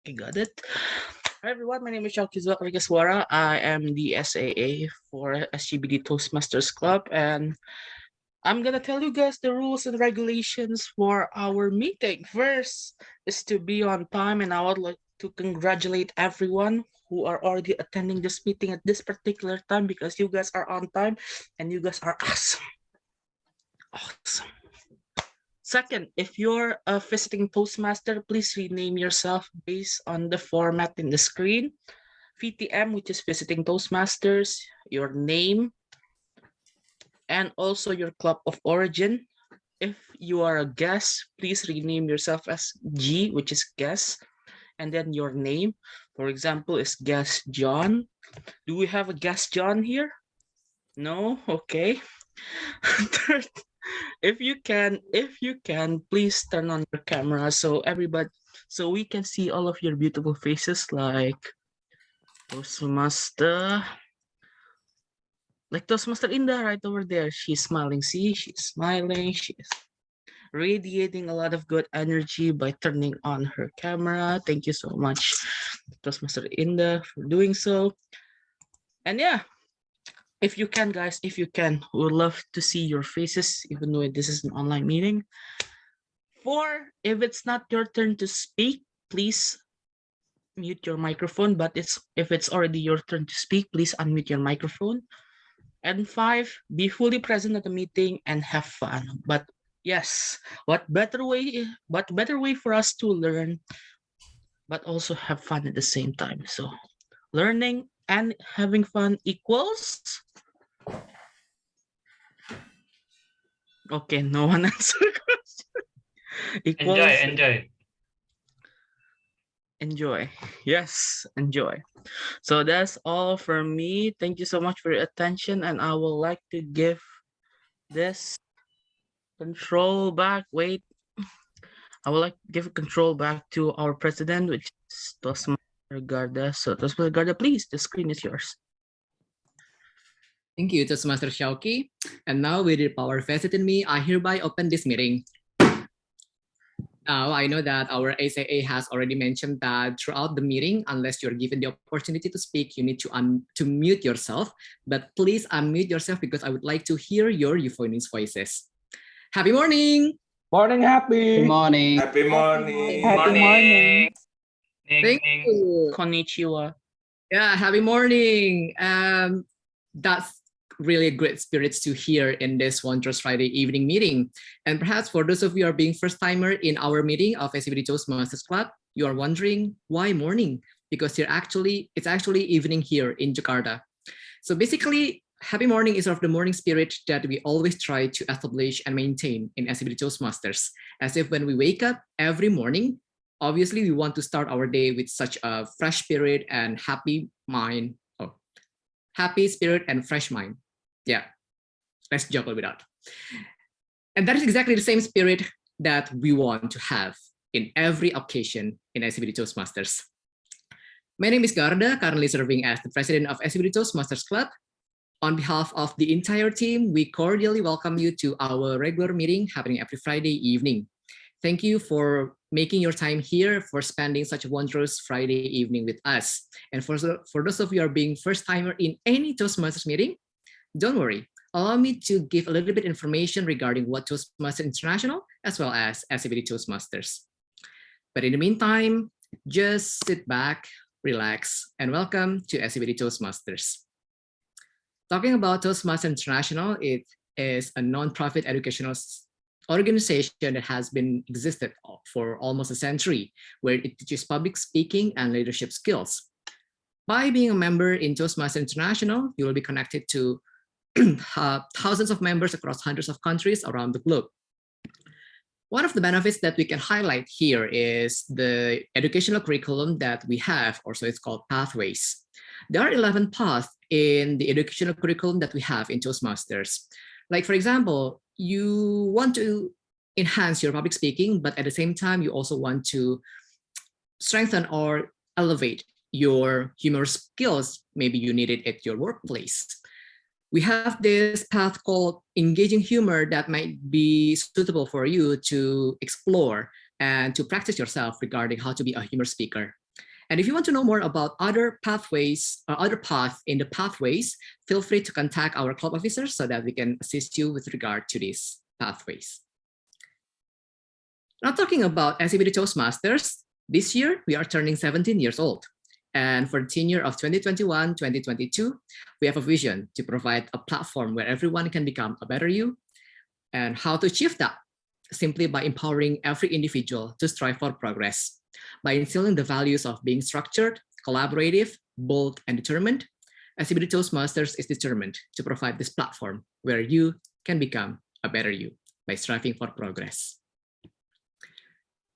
Okay, got it. Hi everyone, my name is Wira. I am the SAA for SCBD Toastmasters Club, and I'm gonna tell you guys the rules and regulations for our meeting. First is to be on time, and I would like to congratulate everyone who are already attending this meeting at this particular time because you guys are on time and you guys are awesome. Awesome. Second, if you're a visiting Toastmaster, please rename yourself based on the format in the screen. VTM, which is Visiting Toastmasters, your name, and also your club of origin. If you are a guest, please rename yourself as G, which is guest, and then your name. For example, is guest John. Do we have a guest John here? No? Okay. Third, if you can, please turn on your camera so we can see all of your beautiful faces like Toastmaster. Like Toastmaster Inda right over there. She's smiling. See, she's smiling. She's radiating a lot of good energy by turning on her camera. Thank you so much, Toastmaster Inda, for doing so. And yeah, if you can, guys, if you can, we would love to see your faces, even though this is an online meeting. 4, if it's not your turn to speak, please mute your microphone. But if it's already your turn to speak, please unmute your microphone. And 5, be fully present at the meeting and have fun. But yes, what better way for us to learn, but also have fun at the same time. So learning and having fun equals. Okay, no one answered the question. Enjoy. Enjoy. Yes, enjoy. So that's all for me. Thank you so much for your attention, and I would like to give this control back. Wait, I would like to give control back to our president, which is Toastmaster Garda. So Toastmaster Garda, please, the screen is yours. Thank you, Toastmaster Shauki. And now with the power vested in me, I hereby open this meeting. Now, I know that our SAA has already mentioned that throughout the meeting, unless you're given the opportunity to speak, you need to mute yourself. But please unmute yourself because I would like to hear your euphonious voices. Happy morning! Morning, happy. Good morning. Happy morning. Happy morning. Thank you. Konnichiwa. Yeah, happy morning. That's really great spirits to hear in this wondrous Friday evening meeting. And perhaps for those of you who are being first timer in our meeting of SCBD Toastmasters Club, you are wondering why morning? Because it's actually evening here in Jakarta. So basically, happy morning is sort of the morning spirit that we always try to establish and maintain in SCBD Toastmasters. As if when we wake up every morning, obviously we want to start our day with such a fresh spirit and happy mind. Happy spirit and fresh mind. Yeah, let's juggle with that. And that is exactly the same spirit that we want to have in every occasion in SCBD Toastmasters. My name is Garda, currently serving as the president of SCBD Toastmasters Club. On behalf of the entire team, we cordially welcome you to our regular meeting happening every Friday evening. Thank you for making your time here, for spending such a wondrous Friday evening with us. And for those of you who are being first timer in any Toastmasters meeting, don't worry. Allow me to give a little bit information regarding what Toastmasters International as well as SCBD Toastmasters. But in the meantime, just sit back, relax, and welcome to SCBD Toastmasters. Talking about Toastmasters International, it is a non-profit educational organization that has been existed for almost a century, where it teaches public speaking and leadership skills. By being a member in Toastmasters International, you will be connected to thousands of members across hundreds of countries around the globe. One of the benefits that we can highlight here is the educational curriculum that we have, or so it's called pathways. There are 11 paths in the educational curriculum that we have in Toastmasters. Like, for example, you want to enhance your public speaking, but at the same time, you also want to strengthen or elevate your humor skills. Maybe you need it at your workplace. We have this path called engaging humor that might be suitable for you to explore and to practice yourself regarding how to be a humor speaker. And if you want to know more about other pathways or other paths in the pathways, feel free to contact our club officers so that we can assist you with regard to these pathways. Now talking about SCBD Toastmasters, this year we are turning 17 years old. And for the tenure of 2021-2022, we have a vision to provide a platform where everyone can become a better you. And how to achieve that? Simply by empowering every individual to strive for progress. By instilling the values of being structured, collaborative, bold, and determined, SCBD Toastmasters is determined to provide this platform where you can become a better you by striving for progress.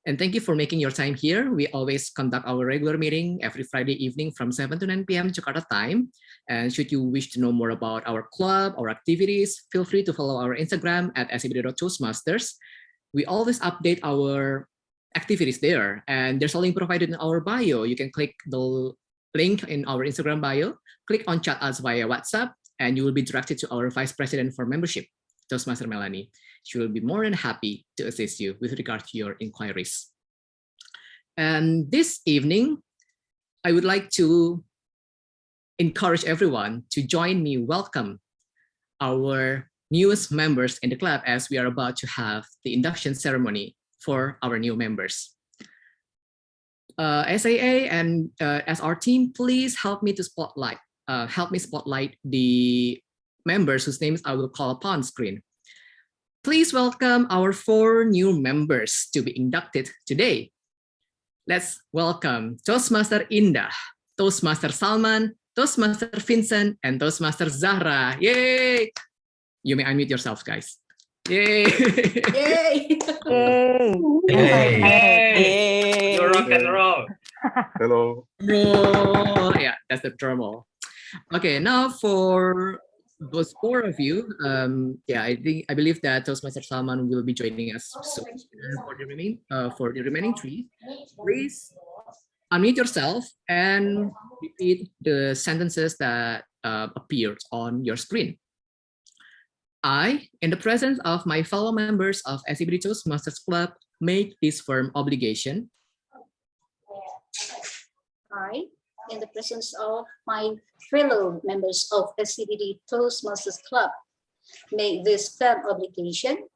And thank you for making your time here. We always conduct our regular meeting every Friday evening from 7 to 9 p.m. Jakarta time. And should you wish to know more about our club, our activities, feel free to follow our Instagram at scbd.toastmasters. We always update our activities there, and there's a link provided in our bio. You can click the link in our Instagram bio, click on chat us via WhatsApp, and you will be directed to our Vice President for Membership, Toastmaster Melanie. She will be more than happy to assist you with regard to your inquiries. And this evening, I would like to encourage everyone to join me welcome our newest members in the club as we are about to have the induction ceremony for our new members. SAA and as our team, please help me to spotlight the members whose names I will call upon screen. Please welcome our 4 new members to be inducted today. Let's welcome Toastmaster Indah, Toastmaster Salman, Toastmaster Vincent, and Toastmaster Zahra. Yay! You may unmute yourselves, guys. Yay! Yay! Hey, you rock and roll. Hello. Roll. Yeah, that's the drum roll. Okay, now for those 4 of you, I believe that Toastmaster Salman will be joining us soon. For the remaining 3, please unmute yourself and repeat the sentences that appeared on your screen. I, in the presence of my fellow members of SCBD Toastmasters Club, make this firm obligation. I, in the presence of my fellow members of SCBD Toastmasters Club, make this firm obligation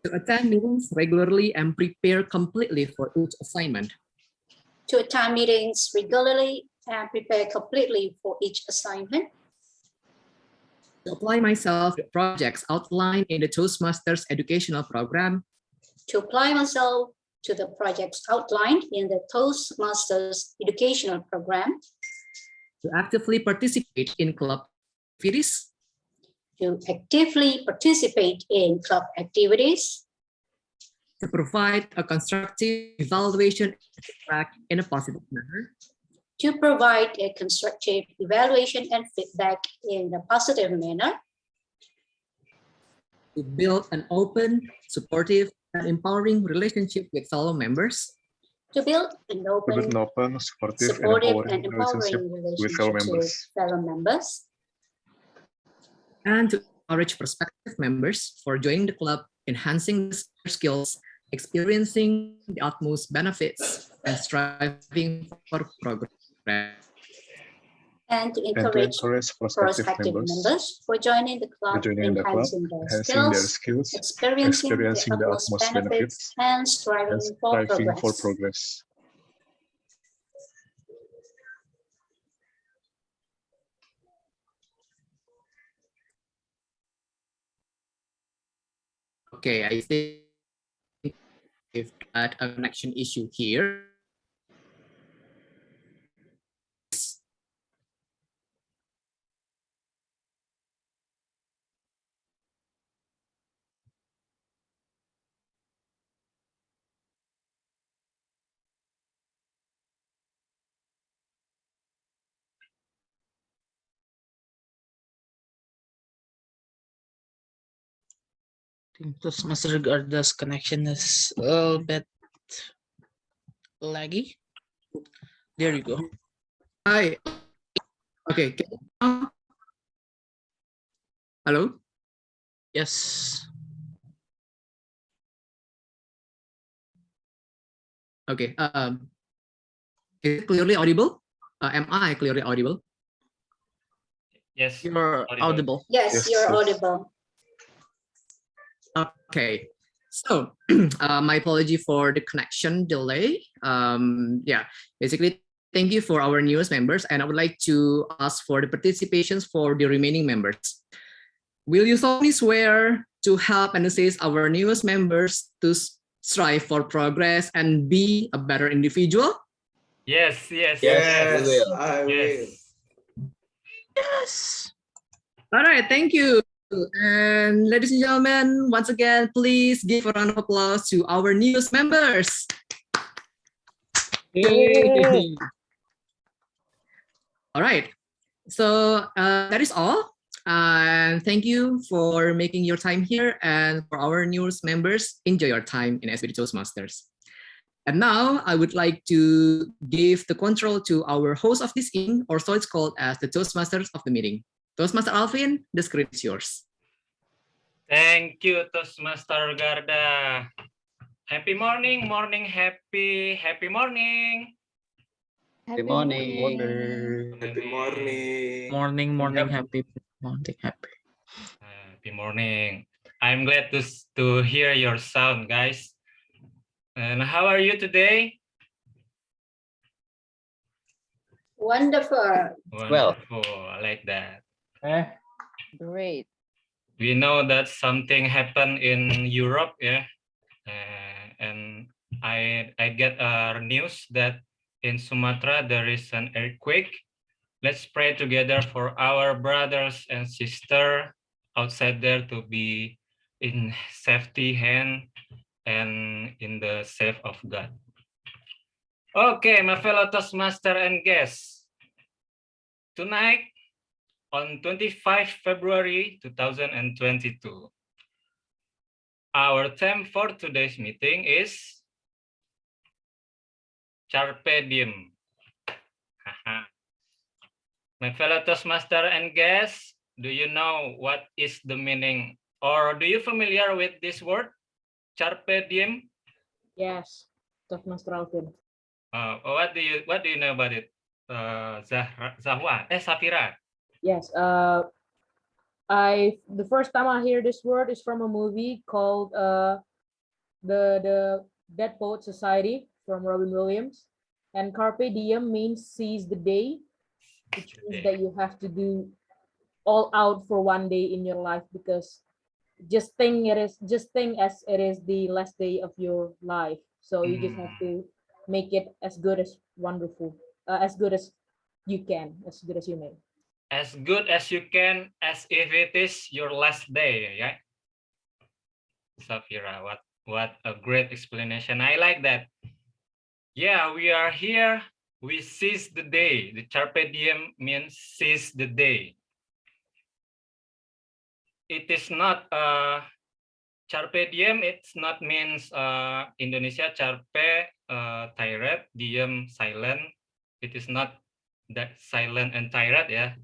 To attend meetings regularly and prepare completely for each assignment. to attend meetings regularly and prepare completely for each assignment. To apply myself to projects outlined in the Toastmasters educational program. To apply myself to the projects outlined in the Toastmasters educational program. To actively participate in club activities. To actively participate in club activities. To provide a constructive evaluation and feedback in a positive manner. To provide a constructive evaluation and feedback in a positive manner. To build an open, supportive, and empowering relationship with fellow members. To build an open, supportive, and empowering relationship with fellow members. And to encourage prospective members for joining the club, enhancing their skills, experiencing the utmost benefits, and striving for progress. And to encourage prospective members for joining the club, enhancing their skills, experiencing the utmost benefits, and striving for progress. Okay, I think we've got a connection issue here. Toastmaster Garda's connection is a little bit laggy. There you go. Hi. Okay. Hello? Yes. Okay. Is it clearly audible? Am I clearly audible? Yes. You're audible. Yes, you're audible. Okay. So my apology for the connection delay. Yeah, basically, thank you for our newest members, and I would like to ask for the participations for the remaining members. Will you solemnly swear to help and assist our newest members to strive for progress and be a better individual? Yes, yes, Yes, yes. I will. Yes. Yes. All right, thank you. And ladies and gentlemen, once again, please give a round of applause to our newest members. Yay. All right, so that is all. And thank you for making your time here. And for our newest members, enjoy your time in SCBD Toastmasters. And now I would like to give the control to our host of this evening, or so it's called as the Toastmasters of the meeting. Toastmaster Alvin, the screen is yours. Thank you, Toastmaster Garda. Happy morning, happy morning. Happy morning. Happy morning. Morning, happy morning, happy. Happy morning. I'm glad to hear your sound, guys. And how are you today? Wonderful. Wonderful. I like that. Great. We know that something happened in Europe, yeah. And I get news that in Sumatra there is an earthquake. Let's pray together for our brothers and sisters outside there to be in safety hand and in the safe of God. Okay, my fellow Toastmaster and guests. Tonight, on 25 February 2022, our theme for today's meeting is Carpe Diem. My fellow Toastmaster and guests, do you know what is the meaning, or do you familiar with this word, Carpe Diem? Yes, Toastmaster Alvin. What do you know about it, Safira? Yes. The first time I hear this word is from a movie called the Dead Poet Society from Robin Williams, and Carpe Diem means seize the day, which means that you have to do all out for one day in your life, because just think as it is the last day of your life. So you just have to make it as good as wonderful, as good as you can, as good as you may. As good as you can, as if it is your last day, yeah? Safira, what a great explanation. I like that. Yeah, we are here. We seize the day. The Carpe Diem means seize the day. It is not Carpe Diem. It's not means Indonesia Carpe tired, diem silent. It is not that silent and tired, yeah.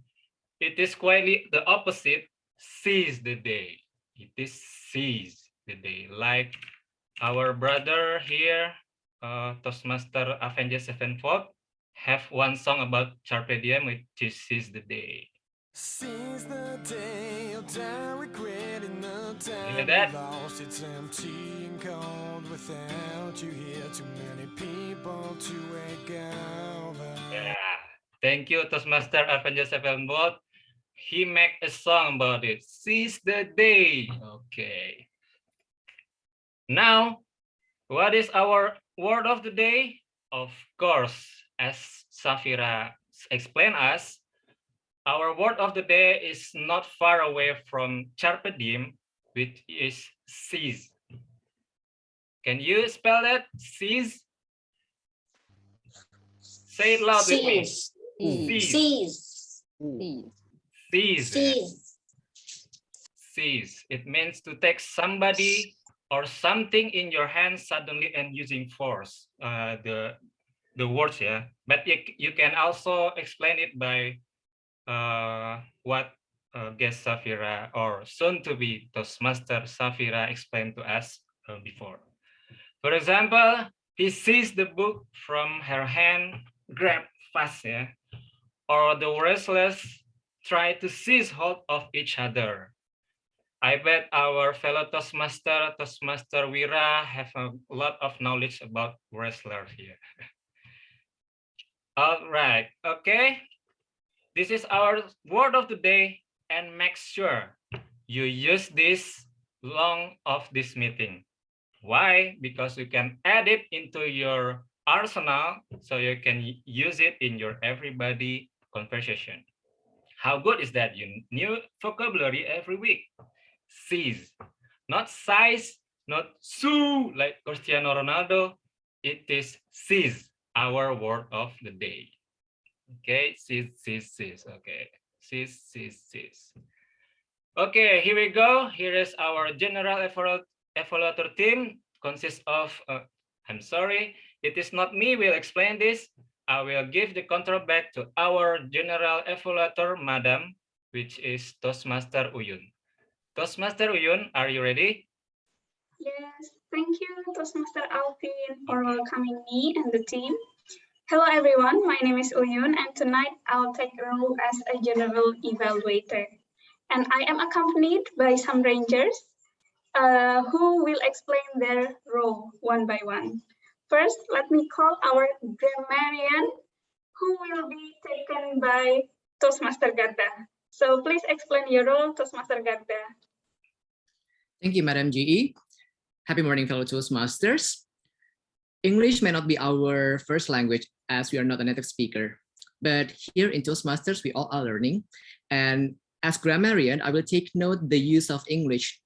It is quite the opposite. Seize the day. It is seize the day. Like our brother here, Toastmaster Avengers Sevenfold, have one song about Carpe Diem, which is seize the day. Seize the day, regretting the time you lost. It's empty and cold without you here. Too many people to wake up. Yeah. Thank you, Toastmaster Avengers Sevenfold. He make a song about it. Seize the day. Okay. Now, what is our word of the day? Of course, as Safira explained us, our word of the day is not far away from Carpe Diem, which is seize. Can you spell that? Seize? Say it loud with me. Seize. Seize. Seize. It means to take somebody or something in your hands suddenly and using force. The words, yeah. But you can also explain it by what guest Safira or soon to be Toastmaster Safira explained to us before. For example, he seized the book from her hand grab fast, yeah, or the restless try to seize hold of each other. I bet our fellow Toastmaster Wira, have a lot of knowledge about wrestlers here. All right, okay. This is our word of the day, and make sure you use this long of this meeting. Why? Because you can add it into your arsenal so you can use it in your everybody conversation. How good is that? You new vocabulary every week. Seize, not size, not sue like Cristiano Ronaldo. It is seize, our word of the day. Okay, seize. Okay, seize. Okay, here we go. Here is our general evaluator team. Consists of, I'm sorry, it is not me will explain this. I will give the control back to our general evaluator, Madam, which is Toastmaster Uyun. Toastmaster Uyun, are you ready? Yes, thank you, Toastmaster Alvin, for welcoming me and the team. Hello, everyone. My name is Uyun, and tonight I'll take a role as a general evaluator. And I am accompanied by some rangers who will explain their role one by one. First, let me call our grammarian, who will be taken by Toastmaster Garda. So please explain your role, Toastmaster Garda. Thank you, Madam GE. Happy morning, fellow Toastmasters. English may not be our first language as we are not a native speaker, but here in Toastmasters, we all are learning. And as grammarian, I will take note the use of English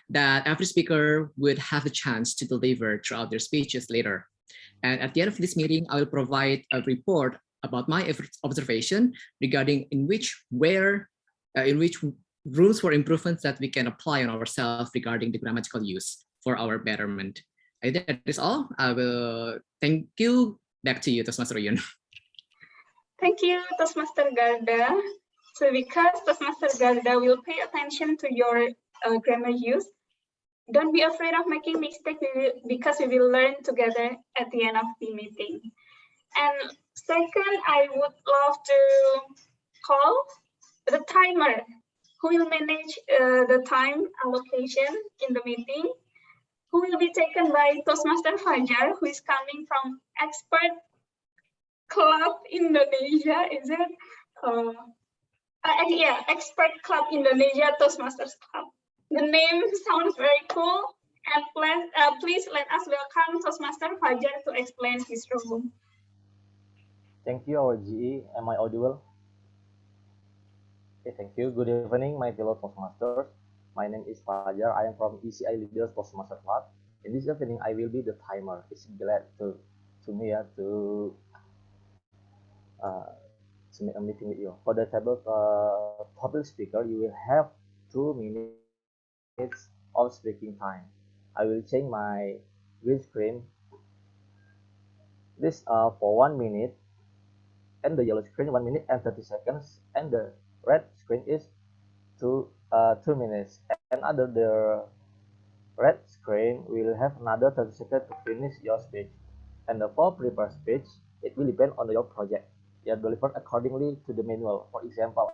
that every speaker would have a chance to deliver throughout their speeches later. And at the end of this meeting, I will provide a report about my observation regarding in which rules for improvements that we can apply on ourselves regarding the grammatical use for our betterment. I think that is all. I will thank you. Back to you, Toastmaster Uyun. Thank you, Toastmaster Garda. So because Toastmaster Garda will pay attention to your grammar use, don't be afraid of making mistakes because we will learn together at the end of the meeting. And second, I would love to call the timer who will manage the time allocation in the meeting, who will be taken by Toastmaster Fajar, who is coming from Expert Club Indonesia. Is it? Yeah, Expert Club Indonesia Toastmasters Club. The name sounds very cool. And please let us welcome Toastmaster Fajar to explain his role. Thank you, our GE. Am I audible? Okay, thank you. Good evening, my fellow Toastmasters. My name is Fajar. I am from ECI Leaders Toastmaster Club. In this evening, I will be the timer. It's glad to make a meeting with you. For the public speaker, you will have 2 minutes of speaking time. I will change my green screen. This for 1 minute, and the yellow screen 1 minute and 30 seconds, and the red screen is 2 minutes. And under the red screen, we'll have another 30 seconds to finish your speech. And for prepare speech, it will depend on your project. You are delivered accordingly to the manual. For example,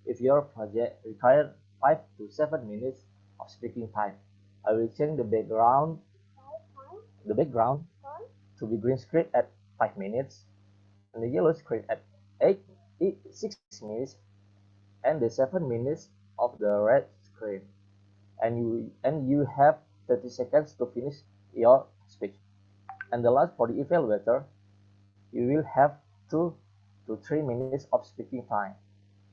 if your project requires 5 to 7 minutes of speaking time, I will change the background to be green screen at 5 minutes, and the yellow screen at 6 minutes, and the 7 minutes of the red screen. And you have 30 seconds to finish your speech. And the last, for the evaluator, you will have 2 to 3 minutes of speaking time.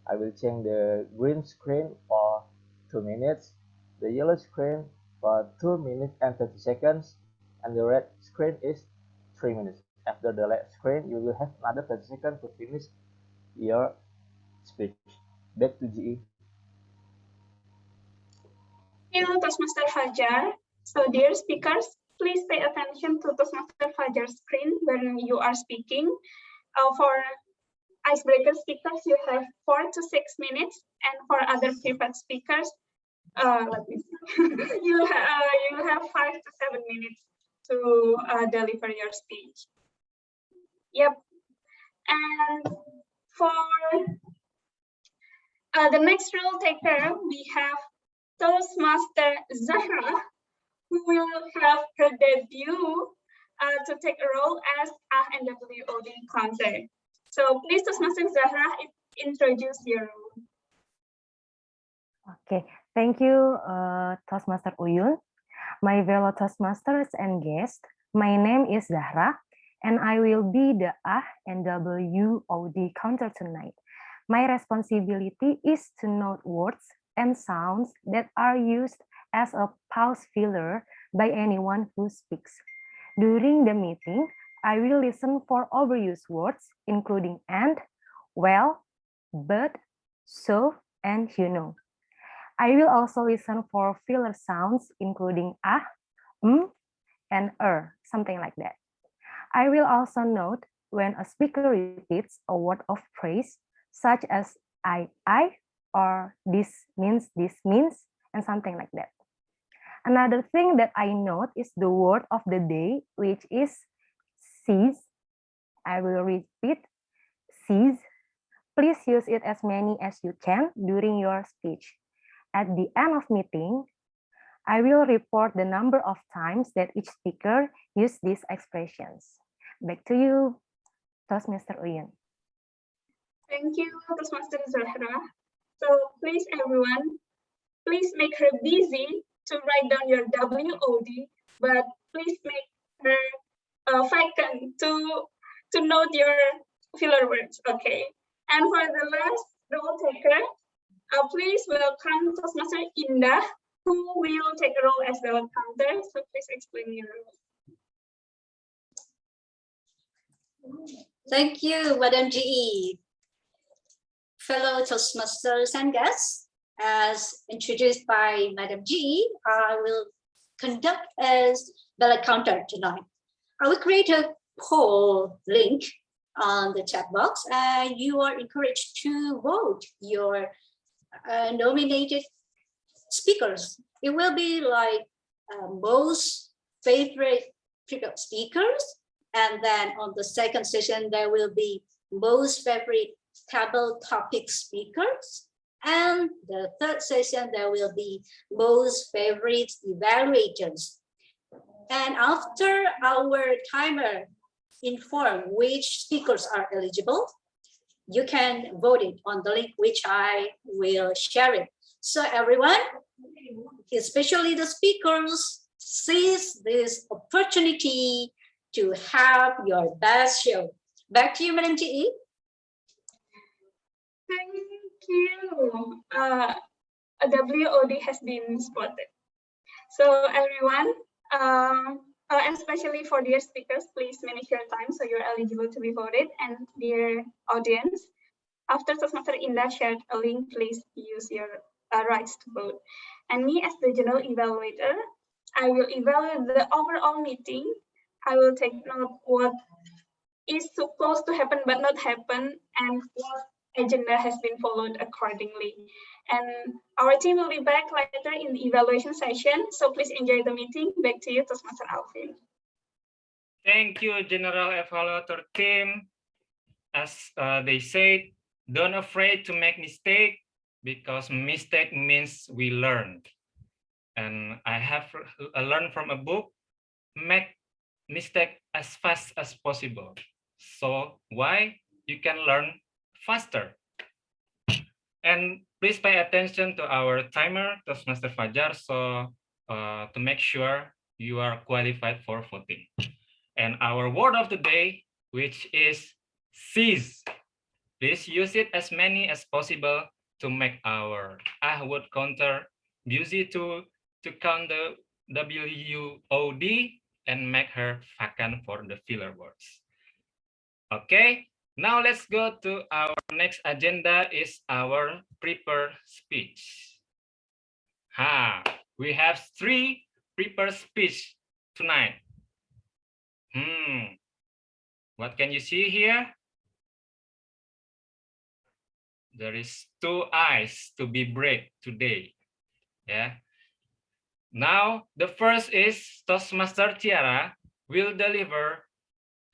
I will change the green screen for 2 minutes, the yellow screen for 2 minutes and 30 seconds, and the red screen is 3 minutes. After the red screen, you will have another 30 seconds to finish your speech. Back to GE. Thank you, Toastmaster Fajar. So, dear speakers, please pay attention to Toastmaster Fajar's screen when you are speaking. For icebreaker speakers, you have 4 to 6 minutes, and for other prepared speakers, let me see. you have 5 to 7 minutes to deliver your speech. Yep. And for the next role taker, we have Toastmaster Zahra, who will have her debut to take a role as and WOD counter. So please, Toastmaster Zahra, introduce your role. Okay, thank you, Toastmaster Uyun. My fellow Toastmasters and guests, my name is Zahra, and I will be the and WOD counter tonight. My responsibility is to note words and sounds that are used as a pause filler by anyone who speaks. During the meeting, I will listen for overused words, including and, well, but, so, and you know. I will also listen for filler sounds, including and something like that. I will also note when a speaker repeats a word of praise, such as I, or this means, and something like that. Another thing that I note is the word of the day, which is sees. I will repeat, sees. Please use it as many as you can during your speech. At the end of meeting, I will report the number of times that each speaker used these expressions. Back to you, Toastmaster Uyun. Thank you, Toastmaster Zahra. So please, everyone, please make her busy to write down your WOD, but please make her vacant to note your filler words, okay? And for the last role taker, please welcome Toastmaster Indah, who will take a role as the counter. So please explain your role. Thank you, Madam GE. Fellow Toastmasters and guests, as introduced by Madam GE, I will conduct as ballot counter tonight. I will create a poll link on the chat box, and you are encouraged to vote your nominated speakers. It will be like most favorite speakers, and then on the second session there will be most favorite table topic speakers, and the third session there will be most favorite evaluators. And after our timer inform which speakers are eligible, you can vote it on the link which I will share it. So everyone, especially the speakers, seize this opportunity to have your best show. Back to you, Madam GE. Thank you. A WOD has been spotted. So everyone, especially for dear speakers, please manage your time so you're eligible to be voted. And dear audience, after Toastmaster Indah shared a link, please use your rights to vote. And me as the general evaluator, I will evaluate the overall meeting. I will take note what is supposed to happen but not happen, and what agenda has been followed accordingly. And our team will be back later in the evaluation session, so please enjoy the meeting. Back to you, Toastmaster Alvin. Thank you, General Evaluator team. As they said, don't afraid to make mistake, because mistake means we learned. And I have learned from a book, make mistake as fast as possible. So why? You can learn faster. And please pay attention to our timer, Toastmaster Fajar, so to make sure you are qualified for voting. And our word of the day, which is seize. Please use it as many as possible to make our word counter busy to count the WOD and make her vacant for the filler words. Okay, now let's go to our next agenda is our prepared speech. We have 3 prepared speech tonight. What can you see here? There is 2 eyes to be break today. Yeah. Now the first is Toastmaster Tiara will deliver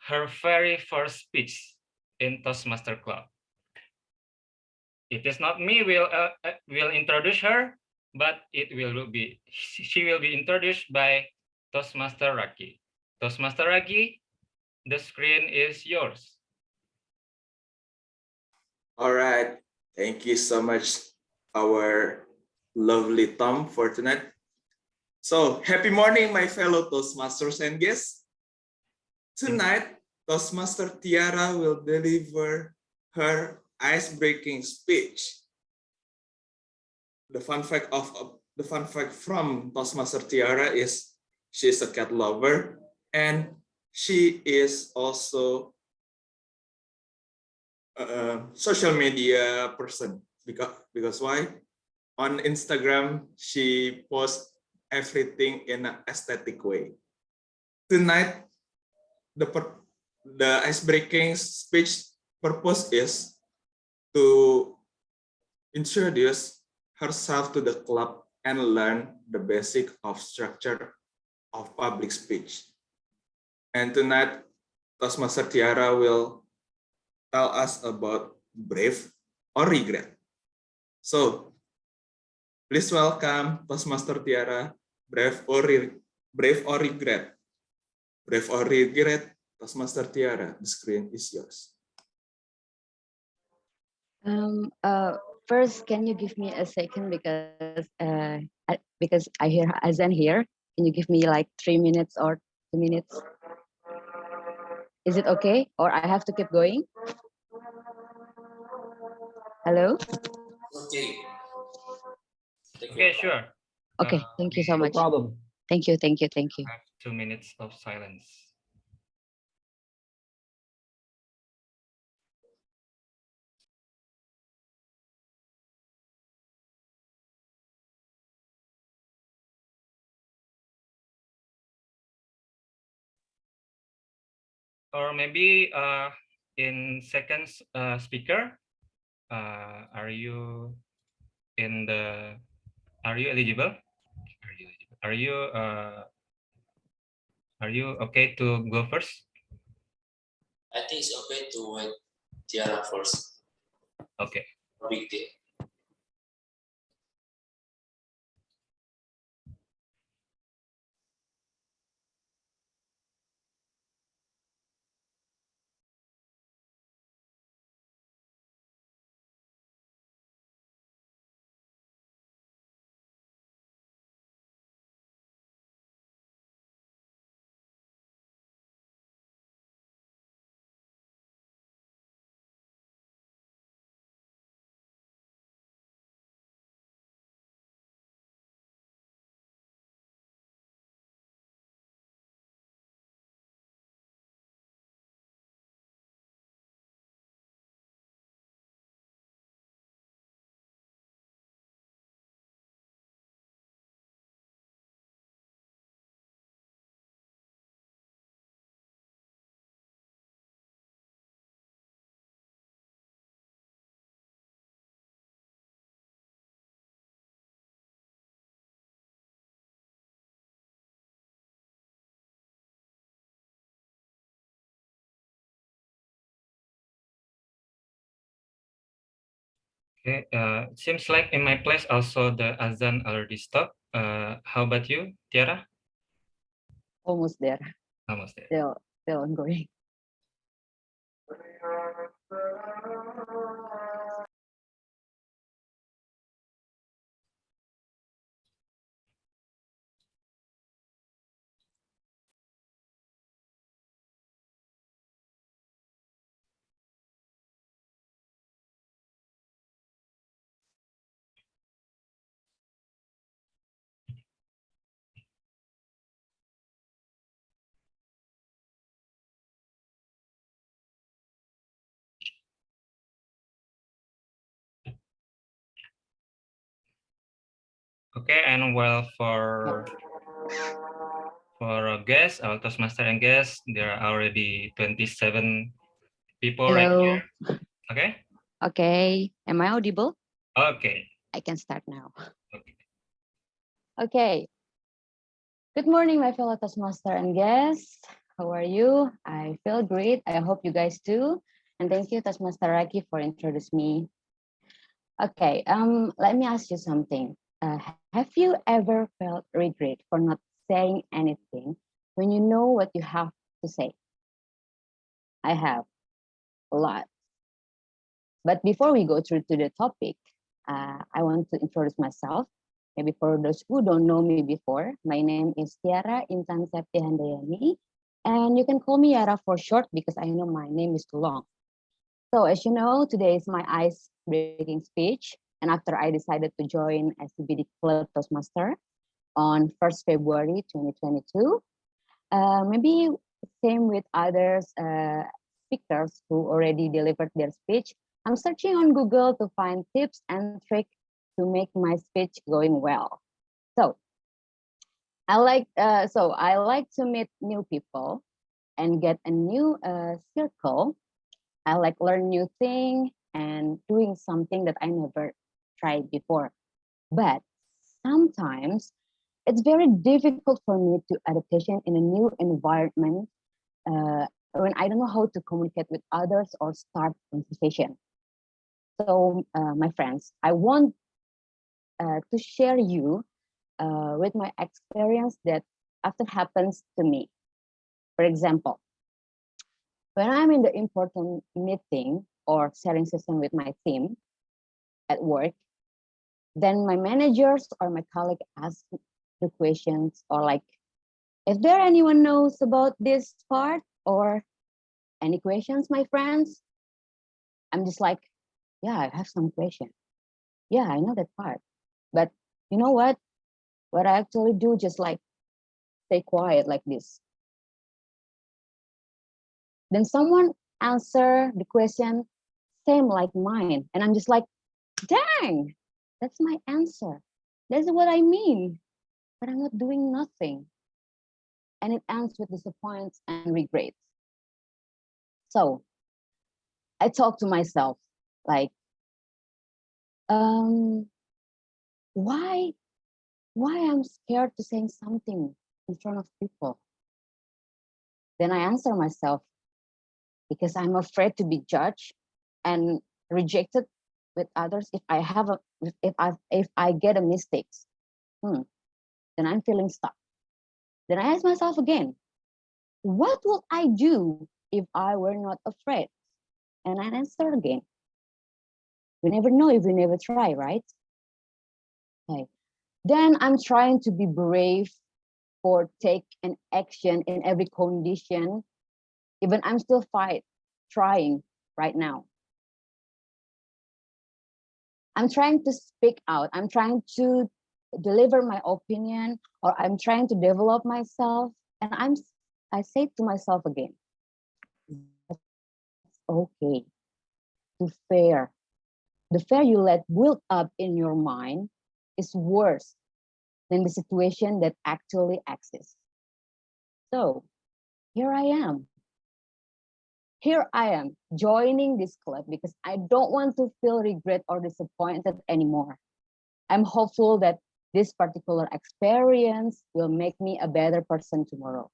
her very first speech in Toastmaster Club. It is not me will introduce her, but she will be introduced by Toastmaster Raki. Toastmaster Raki, the screen is yours. All right, thank you so much, our lovely Tom, for tonight. So, happy morning, my fellow Toastmasters and guests. Tonight, Toastmaster Tiara will deliver her ice-breaking speech. The fun fact from Toastmaster Tiara is she is a cat lover and she is also a social media person. Because why? On Instagram, she posts everything in an aesthetic way. Tonight, the ice-breaking speech purpose is to introduce herself to the club and learn the basic of structure of public speech. And tonight, Toastmaster Tiara will tell us about brave or regret. So, please welcome Toastmaster Tiara, brave or regret. Brave or regret, Toastmaster Tiara, the screen is yours. First, can you give me a second because I hear Azan here. Can you give me like 3 minutes or 2 minutes? Is it okay? Or I have to keep going? Hello? Okay. Okay, sure. Okay, thank you so much. No problem. Thank you. 2 minutes of silence. Or maybe in second speaker, are you eligible? Are you okay to go first? I think it's okay to wait Tiara first. Okay. Big deal. Okay, seems like in my place also the azan already stopped. How about you, Tiara? Almost there. Almost there. Still ongoing. Okay, and well for guests, our Toastmaster and guests, there are already 27 people right Hello. here. Okay. Okay. Am I audible? Okay. I can start now. Okay. Okay. Good morning, my fellow Toastmaster and guests. How are you? I feel great. I hope you guys too. And thank you, Toastmaster Raki, for introducing me. Okay, let me ask you something. Have you ever felt regret for not saying anything when you know what you have to say? I have a lot. But before we go through to the topic, I want to introduce myself. Maybe for those who don't know me before, my name is Tiara Intan Septi Handayani, and you can call me Yara for short because I know my name is too long. So as you know, today is my ice-breaking speech, and after I decided to join SCBD Club Toastmaster on 1st February 2022, maybe same with others speakers who already delivered their speech, I'm searching on Google to find tips and tricks to make my speech going well. So I like to meet new people and get a new circle. I like learn new thing and doing something that I never tried before. But sometimes it's very difficult for me to adaptation in a new environment when I don't know how to communicate with others or start conversation. So my friends, I want to share you with my experience that often happens to me. For example, when I'm in the important meeting or sharing session with my team at work, then my managers or my colleague ask the questions or like, is there anyone knows about this part or any questions, my friends? I'm just like, yeah, I have some question. Yeah, I know that part. But you know what? What I actually do, just like stay quiet like this. Then someone answer the question same like mine. And I'm just like, dang, that's my answer. That's what I mean. But I'm not doing nothing. And it ends with disappointments and regrets. So I talk to myself like, why I'm scared to saying something in front of people? Then I answer myself, because I'm afraid to be judged and rejected with others if I have a if I get a mistakes. Then I'm feeling stuck. Then I ask myself again, what would I do if I were not afraid? And I answer again. We never know if we never try, right? Okay. Then I'm trying to be brave or take an action in every condition. Even I'm still trying right now. I'm trying to speak out. I'm trying to deliver my opinion, or I'm trying to develop myself. And I say to myself again, that's okay. The fear you let build up in your mind is worse than the situation that actually exists. So here I am. Here I am joining this club because I don't want to feel regret or disappointed anymore. I'm hopeful that this particular experience will make me a better person tomorrow.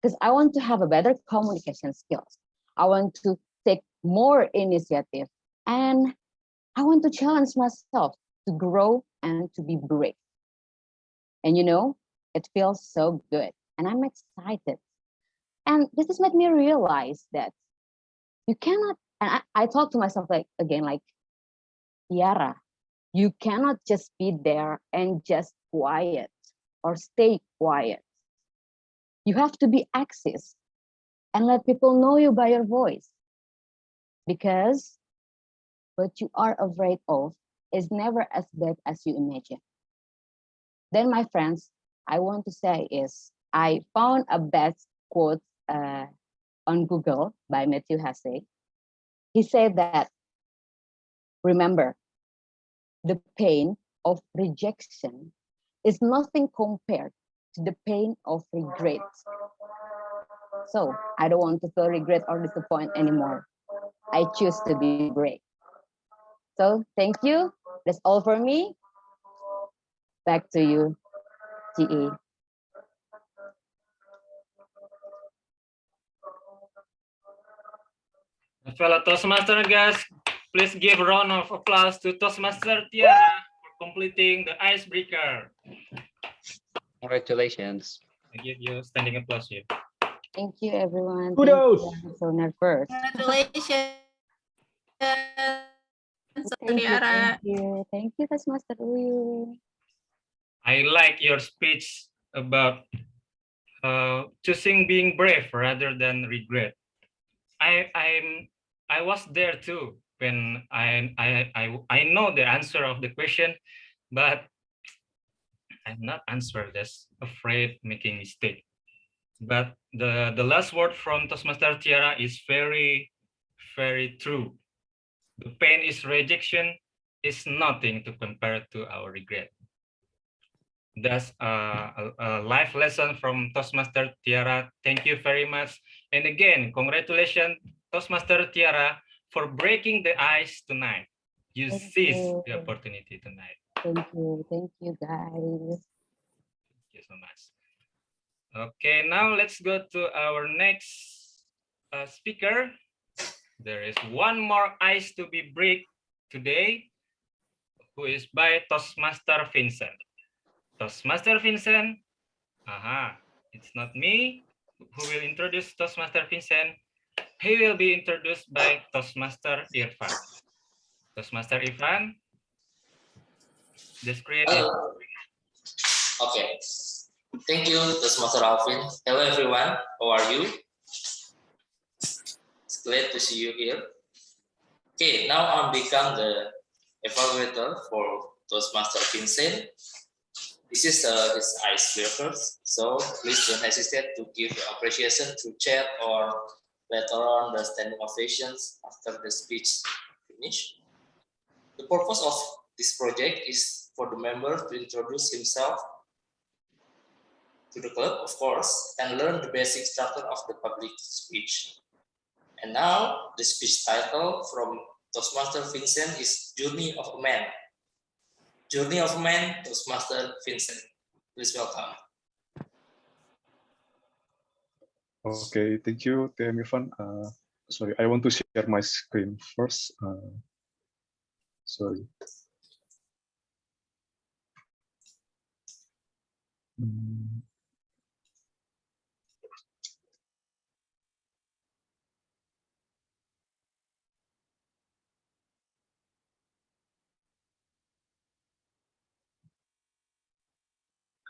Because I want to have a better communication skills. I want to take more initiative, and I want to challenge myself to grow and to be brave. And you know, it feels so good and I'm excited. And this has made me realize that you cannot, and I talk to myself like again, like, Tiara, you cannot just be there and just quiet or stay quiet. You have to be active and let people know you by your voice, because what you are afraid of is never as bad as you imagine. Then, my friends, I want to say is I found a best quote on Google by Matthew Hussey. He said that, remember, the pain of rejection is nothing compared to the pain of regret. So I don't want to feel regret or disappoint anymore. I choose to be brave. So thank you. That's all for me. Back to you, GE. Fellow Toastmaster guests, please give a round of applause to Toastmaster Tiara for completing the icebreaker. Congratulations. I give you standing applause here. Thank you, everyone. Kudos. Thank you. I'm so nervous. Congratulations, Thank you. Thank you, Toastmaster Uyun. I like your speech about choosing being brave rather than regret. I was there too when I know the answer of the question, but I'm not answer this, afraid making mistake. But the last word from Toastmaster Tiara is very, very true. The pain is rejection is nothing to compare to our regret. That's a life lesson from Toastmaster Tiara. Thank you very much. And again, congratulations, Toastmaster Tiara, for breaking the ice tonight. You seized the opportunity tonight. Thank you, guys. Thank you so much. Okay, now let's go to our next speaker. There is one more ice to be break today, who is by Toastmaster Vincent. Toastmaster Vincent, it's not me who will introduce Toastmaster Vincent. He will be introduced by Toastmaster Irvan. Toastmaster Irvan, the screen is... Okay. Thank you, Toastmaster Alvin. Hello, everyone. How are you? It's glad to see you here. Okay, now I'm become the evaluator for Toastmaster Vincent. This is his icebreaker, so please don't hesitate to give appreciation through chat or later on the standing ovations after the speech finish. The purpose of this project is for the member to introduce himself to the club, of course, and learn the basic structure of the public speech. And now the speech title from Toastmaster Vincent is Journey of a Man. Journey of a Man, Toastmaster Vincent. Please welcome. Okay, thank you, TM Irvan. Sorry, I want to share my screen first. Sorry.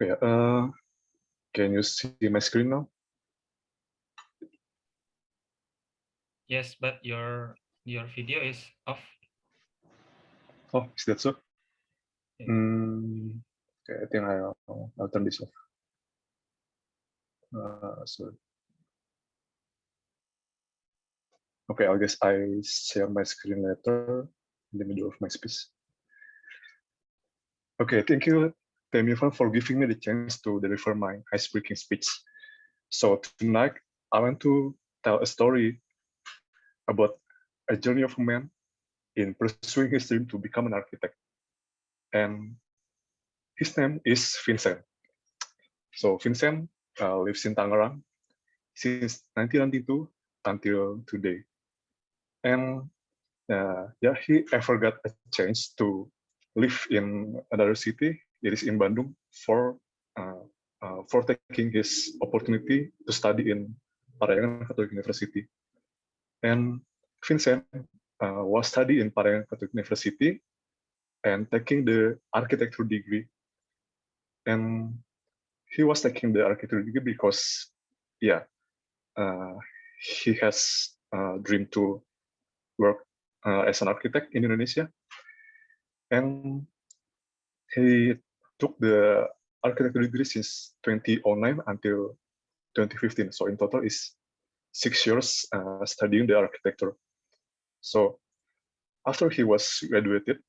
Okay, can you see my screen now? Yes, but your video is off. Oh, is that so? Okay, I think I'll turn this off. Sorry. Okay, I guess I share my screen later in the middle of my speech. Okay, thank you, TM Irvan, for giving me the chance to deliver my ice-breaking speech. So tonight, I want to tell a story about a journey of a man in pursuing his dream to become an architect. And his name is Vincent. So Vincent lives in Tangerang since 1992 until today. And yeah, he ever got a chance to live in another city. It is in Bandung for taking his opportunity to study in Parayangan Catholic University. And Vincent was studying in Parayangan Catholic University and taking the architecture degree. And he was taking the architecture degree because, yeah, he has a dream to work as an architect in Indonesia. And he took the architecture degree since 2009 until 2015. So in total is 6 years studying the architecture. So after he was graduated,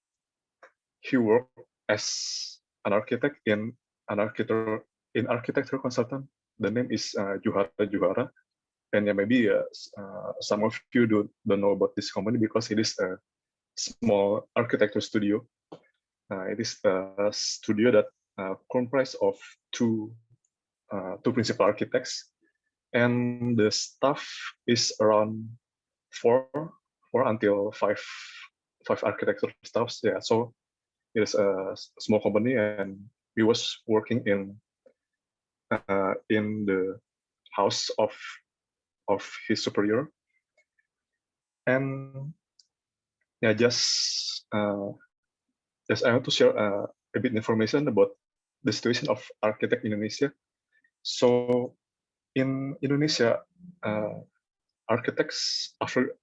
he worked as an architect in architecture consultant. The name is Juhara. And yeah, maybe some of you don't know about this company because it is a small architecture studio. It is a studio that comprises of two principal architects, and the staff is around four until five architecture staffs. Yeah, so it is a small company, and we was working in the house of his superior. And yeah, just I want to share a bit information about the situation of architect in Indonesia. So in Indonesia, architects after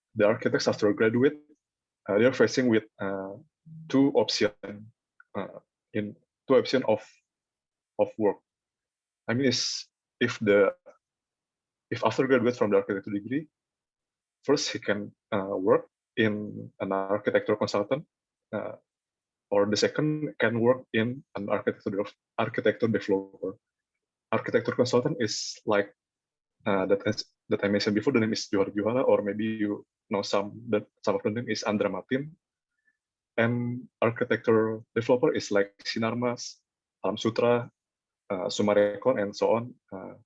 graduate, they are facing with two options in two options of work. I mean, is if after graduate from the architecture degree, first he can work in an architecture consultant, or the second can work in an architecture developer. Architecture consultant is like that I mentioned before. The name is Johar Juhala, or maybe you know some of the name is Andra Martin. And architecture developer is like Sinarmas, Alam Sutra, Sumarekon, and so on.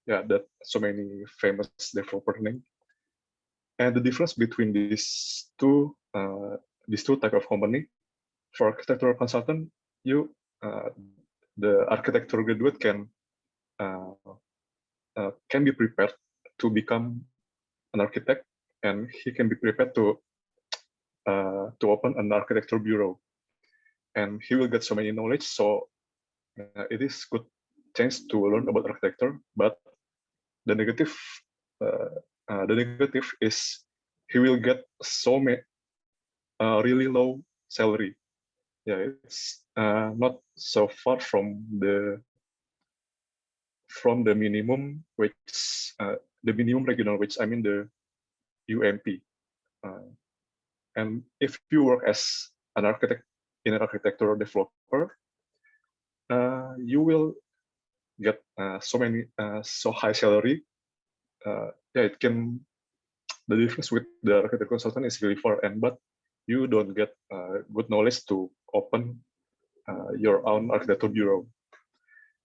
Yeah, that so many famous developer name. And the difference between these two type of company, for architectural consultant, the architecture graduate can be prepared to become an architect, and he can be prepared to open an architecture bureau, and he will get so many knowledge. So it is good chance to learn about architecture. But the negative is he will get so many really low salary. Yeah, it's not so far from the minimum wage, the minimum regional wage. I mean the UMP. And if you work as an architect in an architectural developer, you will get so high salary. Yeah, it can. The difference with the architect consultant is really far, but you don't get good knowledge to open your own architecture bureau.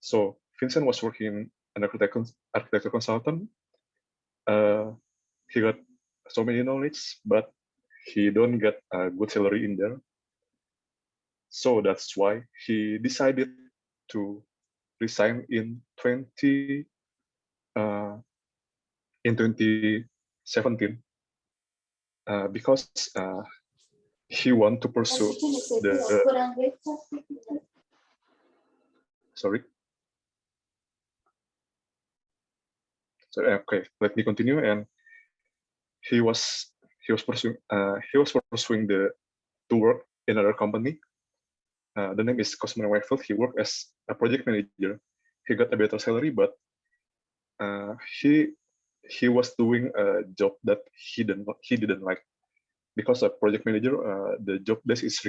So Vincent was working an architecture consultant. He got so many knowledge, but he don't get a good salary in there. So that's why he decided to resign in 2017, because he want to pursue sorry. So okay, let me continue. And he was pursuing to work in another company. The name is Cosmo Wakefield. He worked as a project manager. He got a better salary, but he was doing a job that he didn't like, because a project manager, the job desk is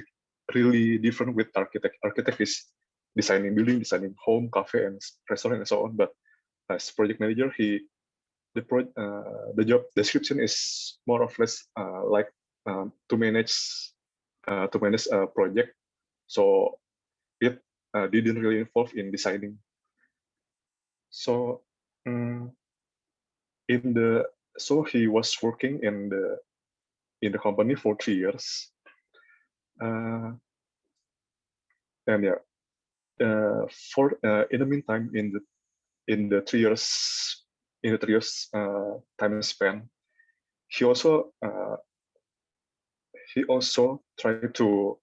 really different with architect. Architect is designing building, designing home, cafe, and restaurant, and so on. But as project manager, the job description is more or less like to manage a project. So it didn't really involve in designing. So he was working in the company for 3 years, and yeah, in the meantime, in the 3 years time span, he also tried to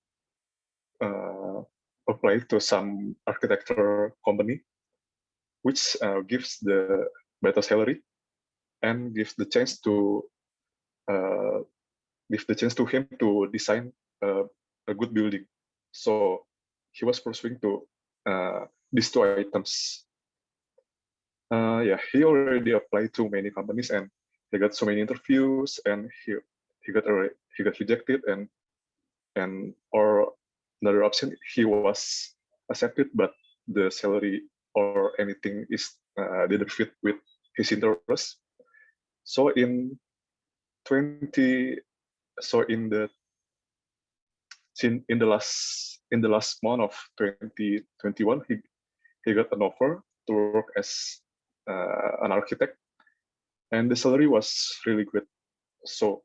apply to some architecture company, which gives the better salary and gives the chance to him to design a good building. So he was pursuing to these two items. Yeah, he already applied to many companies, and he got so many interviews, and he got rejected, and or another option, he was accepted, but the salary or anything didn't fit with his interest. So in the last month of 2021, he got an offer to work as an architect, and the salary was really good. So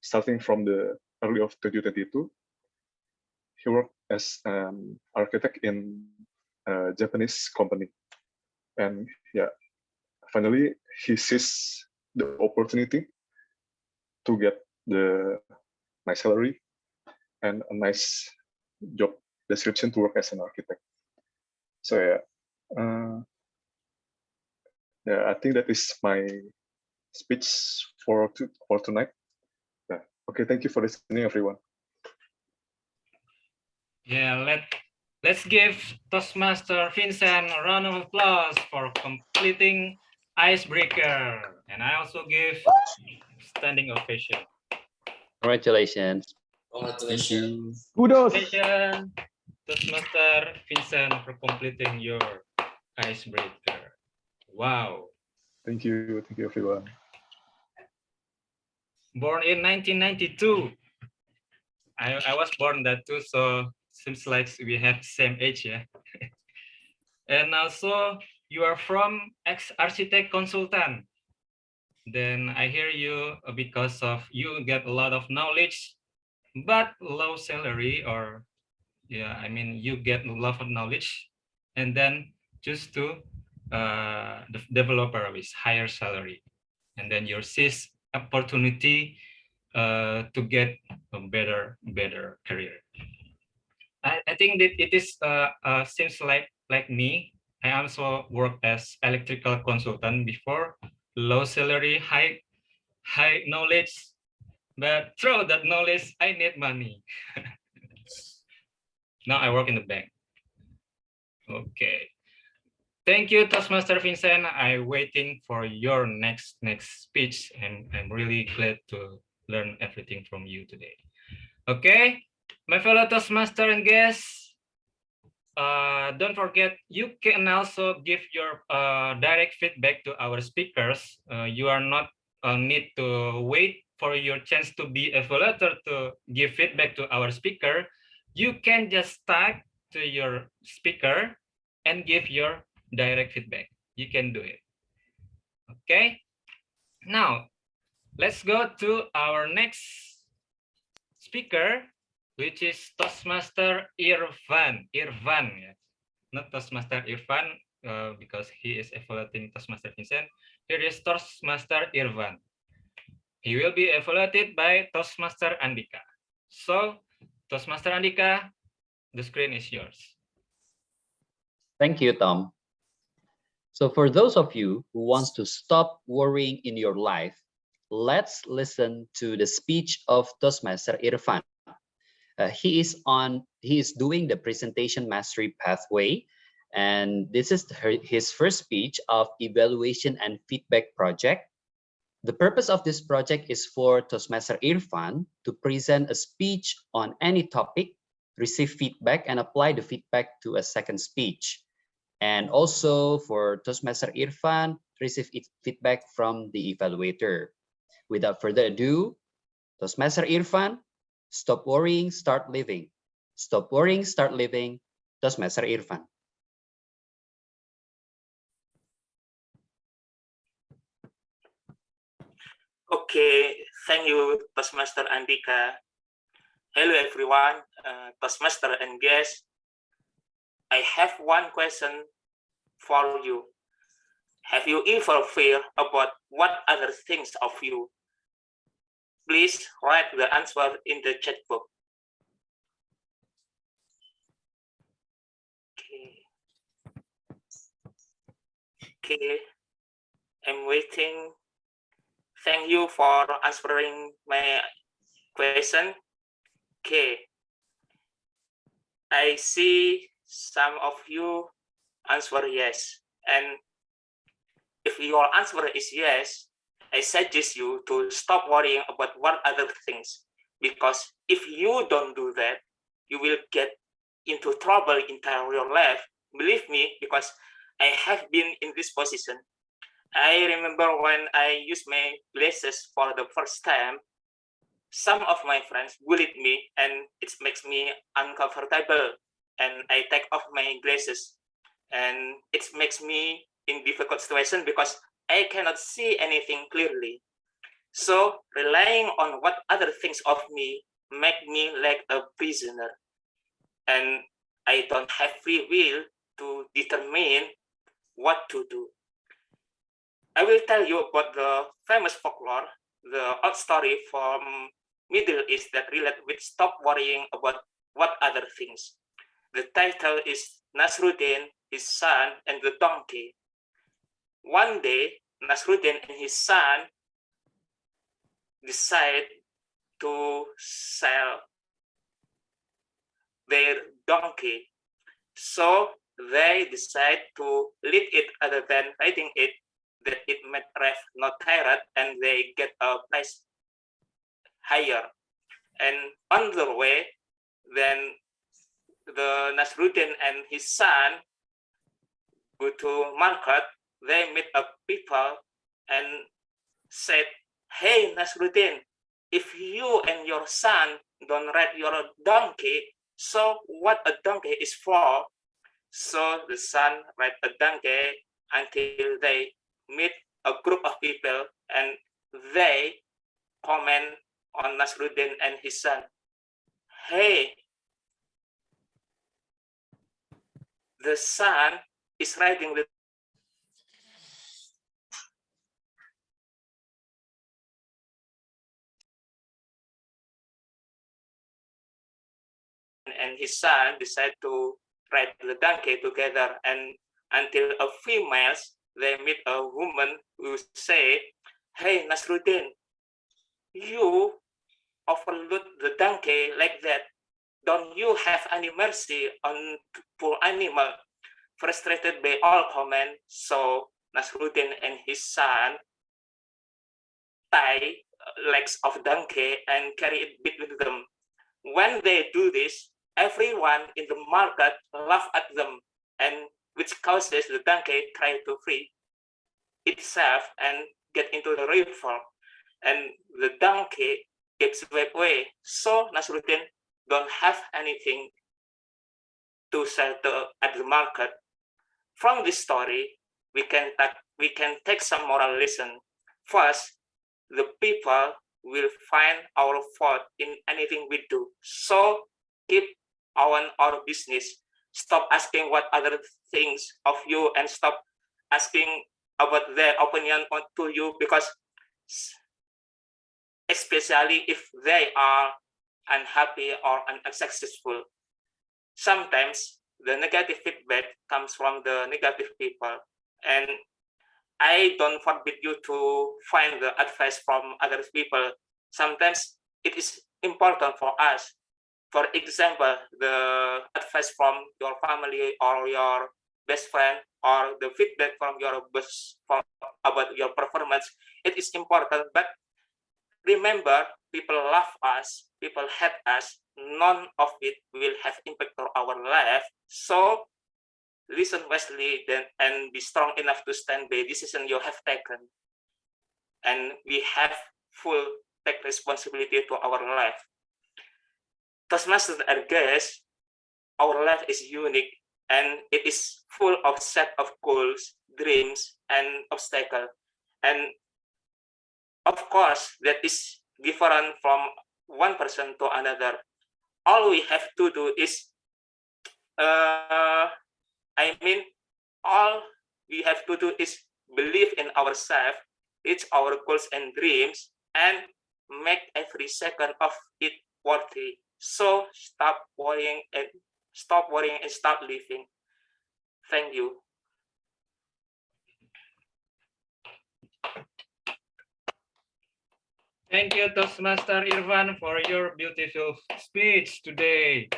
starting from the early of 2022. He worked as an architect in a Japanese company. And yeah, finally, he seized the opportunity to get the nice salary and a nice job description to work as an architect. So yeah, I think that is my speech for tonight. Yeah. Okay, thank you for listening, everyone. Yeah, let's give Toastmaster Vincent a round of applause for completing icebreaker. And I also give standing ovation. Congratulations. Congratulations. Kudos. Congratulations, Toastmaster Vincent, for completing your icebreaker. Wow. Thank you everyone. Born in 1992. I was born that too, so seems like we have same age, yeah. And also you are from ex-architect consultant. Then I hear you because of you get a lot of knowledge, but low salary, or yeah, I mean you get a lot of knowledge, and then choose to the developer with higher salary, and then you seize opportunity to get a better career. I think that it is seems like me. I also worked as electrical consultant before, low salary, high knowledge, but through that knowledge, I need money. Now I work in the bank. Okay. Thank you, Toastmaster Vincent. I'm waiting for your next speech, and I'm really glad to learn everything from you today. Okay, my fellow Toastmaster and guests, don't forget, you can also give your direct feedback to our speakers. You are not need to wait for your chance to be evaluator to give feedback to our speaker. You can just type to your speaker and give your direct feedback. You can do it. Okay. Now, let's go to our next speaker, which is Toastmaster Irvan. Irvan, yeah. Not Toastmaster Irvan, because he is evaluating Toastmaster Vincent. Here is Toastmaster Irvan. He will be evaluated by Toastmaster Andika. So, Toastmaster Andika, the screen is yours. Thank you, Tom. So for those of you who wants to stop worrying in your life, let's listen to the speech of Toastmaster Irvan. He is doing the presentation mastery pathway, and this is his first speech of evaluation and feedback project. The purpose of this project is for Toastmaster Irvan to present a speech on any topic, receive feedback, and apply the feedback to a second speech. And also for Toastmaster Irvan, receive feedback from the evaluator. Without further ado, Toastmaster Irvan, stop worrying, start living. Stop worrying, start living. Toastmaster Irvan. Okay, thank you, Toastmaster Andika. Hello, everyone, Toastmaster and guests. I have one question for you. Have you ever feared about what other thinks of you? Please write the answer in the chat box. Okay, I'm waiting. Thank you for answering my question. Okay, I see some of you answer yes. And if your answer is yes, I suggest you to stop worrying about what other things. Because if you don't do that, you will get into trouble in your life. Believe me, because I have been in this position. I remember when I used my glasses for the first time, some of my friends bullied me and it makes me uncomfortable. And I take off my glasses and it makes me in difficult situation because I cannot see anything clearly. So relying on what other thinks of me make me like a prisoner. And I don't have free will to determine what to do. I will tell you about the famous folklore, the old story from Middle East that relate with Stop Worrying About What Other Things. The title is Nasruddin, his son, and the donkey. One day, Nasruddin and his son decide to sell their donkey. So they decide to lead it other than riding it, that it might have not tired, and they get a price higher. And on the way, then the Nasruddin and his son go to market. They meet up people and said, "Hey Nasruddin, if you and your son don't ride your donkey, so what a donkey is for?" So the son ride a donkey until they meet a group of people, and they comment on Nasruddin and his son. "Hey, the son is riding the and his son decide to ride the donkey together, and until a few miles they meet a woman who say, "Hey Nasruddin, you overload the donkey like that. Don't you have any mercy on poor animal?" Frustrated by all comment, so Nasruddin and his son tie legs of donkey and carry it between them. When they do this, everyone in the market laugh at them, and which causes the donkey try to free itself and get into the river, and the donkey gets swept away. So Nasruddin don't have anything to sell at the market. From this story, we can take some moral lesson. First, the people will find our fault in anything we do. So keep on our business. Stop asking what other things of you, and stop asking about their opinion to you, because especially if they are unhappy or unsuccessful. Sometimes the negative feedback comes from the negative people, and I don't forbid you to find the advice from other people. Sometimes it is important for us. For example, the advice from your family or your best friend, or the feedback from your boss about your performance, it is important. But remember, people love us, people hate us, none of it will have impact on our life. So listen wisely then, and be strong enough to stand by the decision you have taken. And we have full take responsibility to our life. Toastmasters and guests, our life is unique, and it is full of set of goals, dreams, and obstacles. And of course, that is different from one person to another. All we have to do is, all we have to do is believe in ourselves, reach our goals and dreams, and make every second of it worthy. So stop worrying and start living. Thank you. Thank you, Toastmaster Irvan, for your beautiful speech today.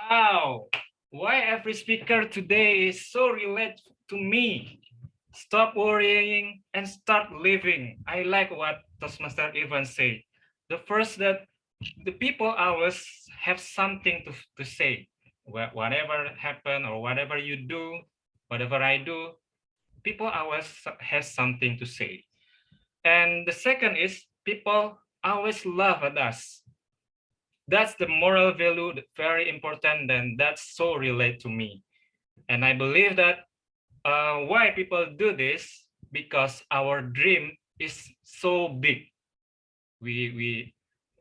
Wow, why every speaker today is so related to me. Stop worrying and start living. I like what Toastmaster Irvan said. The first, that the people always have something to say. Whatever happen or whatever you do, whatever I do, people always has something to say. And the second is, people always love us. That's the moral value, very important, and that's so relate to me. And I believe that why people do this, because our dream is so big. We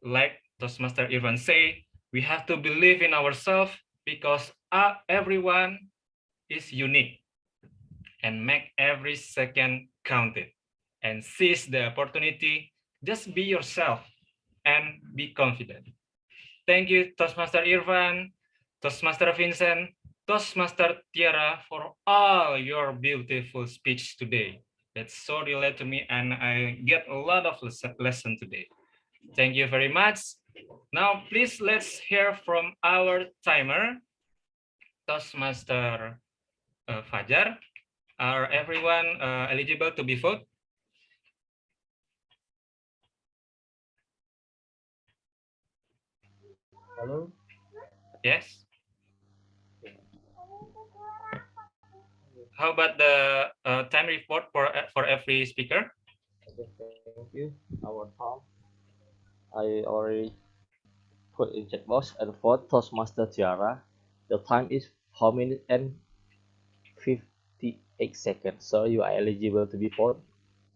like Toastmaster Irvan say, we have to believe in ourselves because everyone is unique, and make every second counted and seize the opportunity. Just be yourself and be confident. Thank you, Toastmaster Irvan, Toastmaster Vincent, Toastmaster Tiara, for all your beautiful speech today. That's so related to me, and I get a lot of lesson today. Thank you very much. Now, please let's hear from our timer, Toastmaster Fajar. Are everyone eligible to be voted? Hello. Yes. How about the time report for every speaker? Okay, thank you. Our Tom. I already put in chat box, and for Toastmaster Tiara, the time is 4 minutes and 58 seconds. So you are eligible to be voted.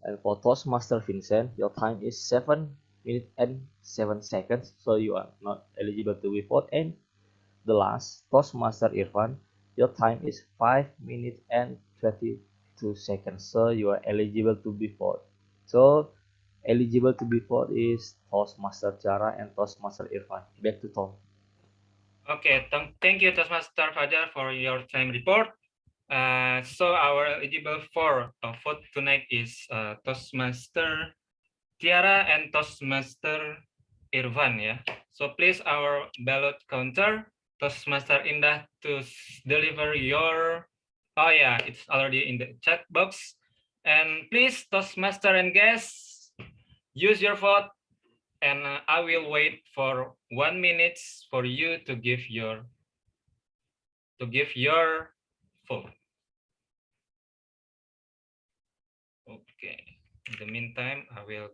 And for Toastmaster Vincent, your time is 7 minutes and 7 seconds. So you are not eligible to be voted. And the last, Toastmaster Irvan, your time is 5 minutes and 22 seconds. So you are eligible to be voted. So eligible to be voted is Toastmaster Tiara and Toastmaster Irvan. Back to Tom. Okay, thank you, Toastmaster Fajar, for your time report. So our eligible for vote tonight is Toastmaster Tiara and Toastmaster Irvan, yeah. So please, our ballot counter, Toastmaster Indah, to deliver your. Oh yeah, it's already in the chat box. And please, Toastmaster and guests, use your vote, and I will wait for 1 minute for you to give your vote. Okay. In the meantime, I will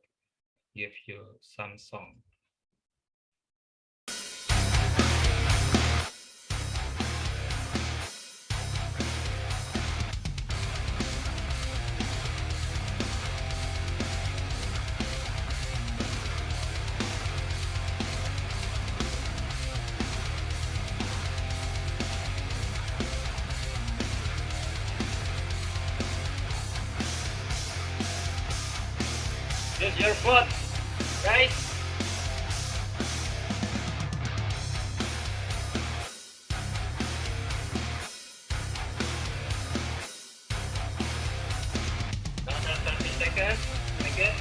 give you some song. Use your vote, guys. Another 30 seconds. Okay.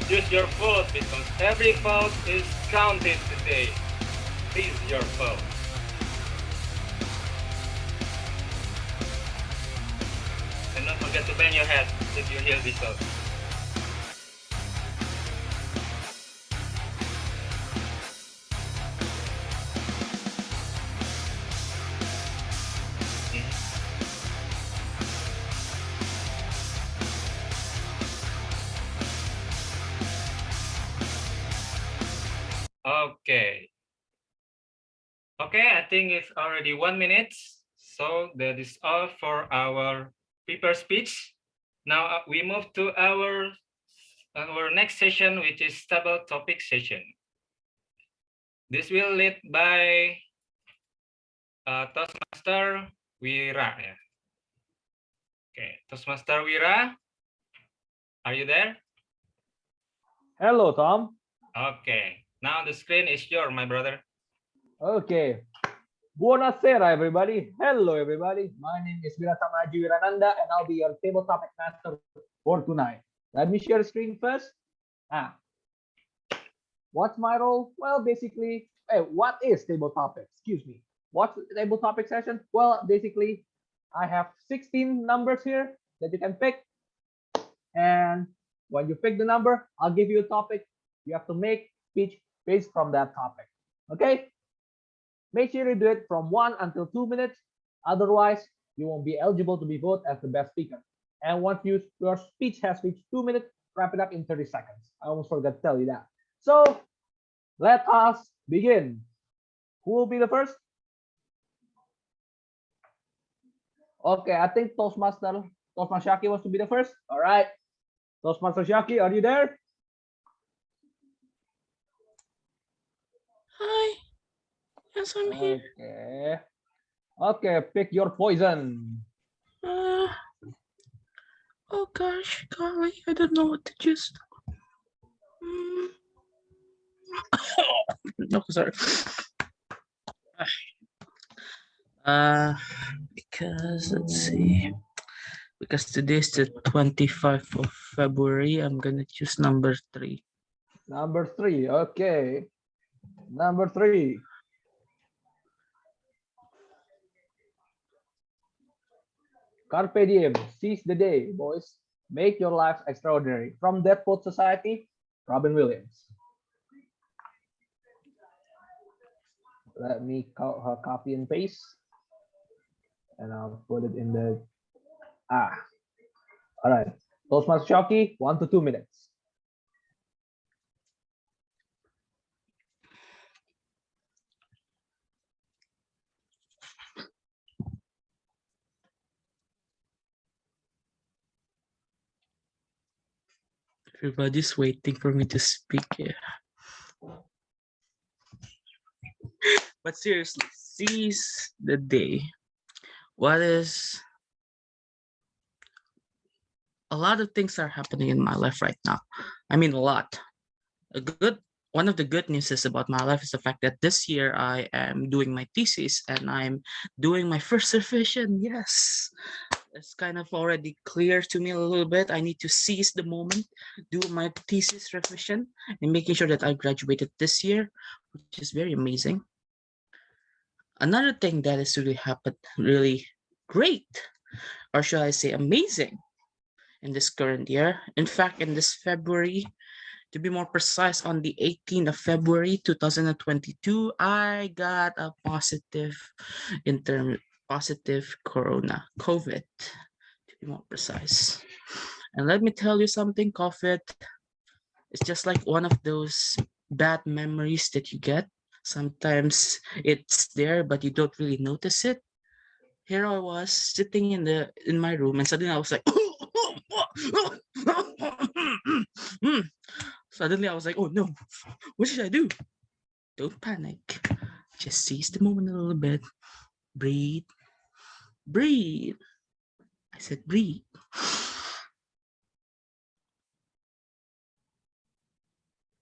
Use your vote because every vote is counted today. Please, your vote. And don't forget to bang your head if you hear this vote. Okay. Okay, I think it's already 1 minute. So that is all for our paper speech. Now we move to our next session, which is stable topic session. This will lead by Toastmaster Wira. Yeah. Okay, Toastmaster Wira, are you there? Hello, Tom. Okay, now the screen is yours, my brother. Okay. Buonasera, everybody. Hello, everybody. My name is Wira Wirananda, and I'll be your table topic master for tonight. Let me share the screen first. What's my role? Well, basically, what is table topic? Excuse me. What's table topic session? Well, basically, I have 16 numbers here that you can pick. And when you pick the number, I'll give you a topic. You have to make speech based from that topic. Okay? Make sure you do it from 1 until 2 minutes. Otherwise, you won't be eligible to be voted as the best speaker. And once your speech has reached 2 minutes, wrap it up in 30 seconds. I almost forgot to tell you that. So let us begin. Who will be the first? Okay, I think Toastmaster Shaki wants to be the first. All right. Toastmaster Shaki, are you there? Hi. Yes, I'm here. Okay. Okay, pick your poison. Oh gosh, golly, I don't know what to choose. No, sorry. Because let's see. Because today's the 25th of February, I'm gonna choose number 3. Number 3, okay. Number 3. Carpe diem, seize the day, boys. Make your lives extraordinary. From Dead Poet Society, Robin Williams. Let me copy and paste. And I'll put it in the... All right. Toastmaster Shoki, 1 to 2 minutes. Everybody's waiting for me to speak. Yeah. But seriously, seize the day. What is... A lot of things are happening in my life right now. I mean, a lot. One of the good news is about my life is the fact that this year I am doing my thesis and I'm doing my first revision. Yes, it's kind of already clear to me a little bit. I need to seize the moment, do my thesis revision, and making sure that I graduated this year, which is very amazing. Another thing that has really happened really great, or should I say amazing, in this current year. In fact, in this February, to be more precise, on the 18th of February 2022, I got a positive COVID, to be more precise. And let me tell you something, COVID is just like one of those bad memories that you get. Sometimes it's there, but you don't really notice it. Here I was sitting in my room, and suddenly I was like, suddenly I was like, oh no, what should I do? Don't panic. Just seize the moment a little bit. Breathe. Breathe. I said breathe.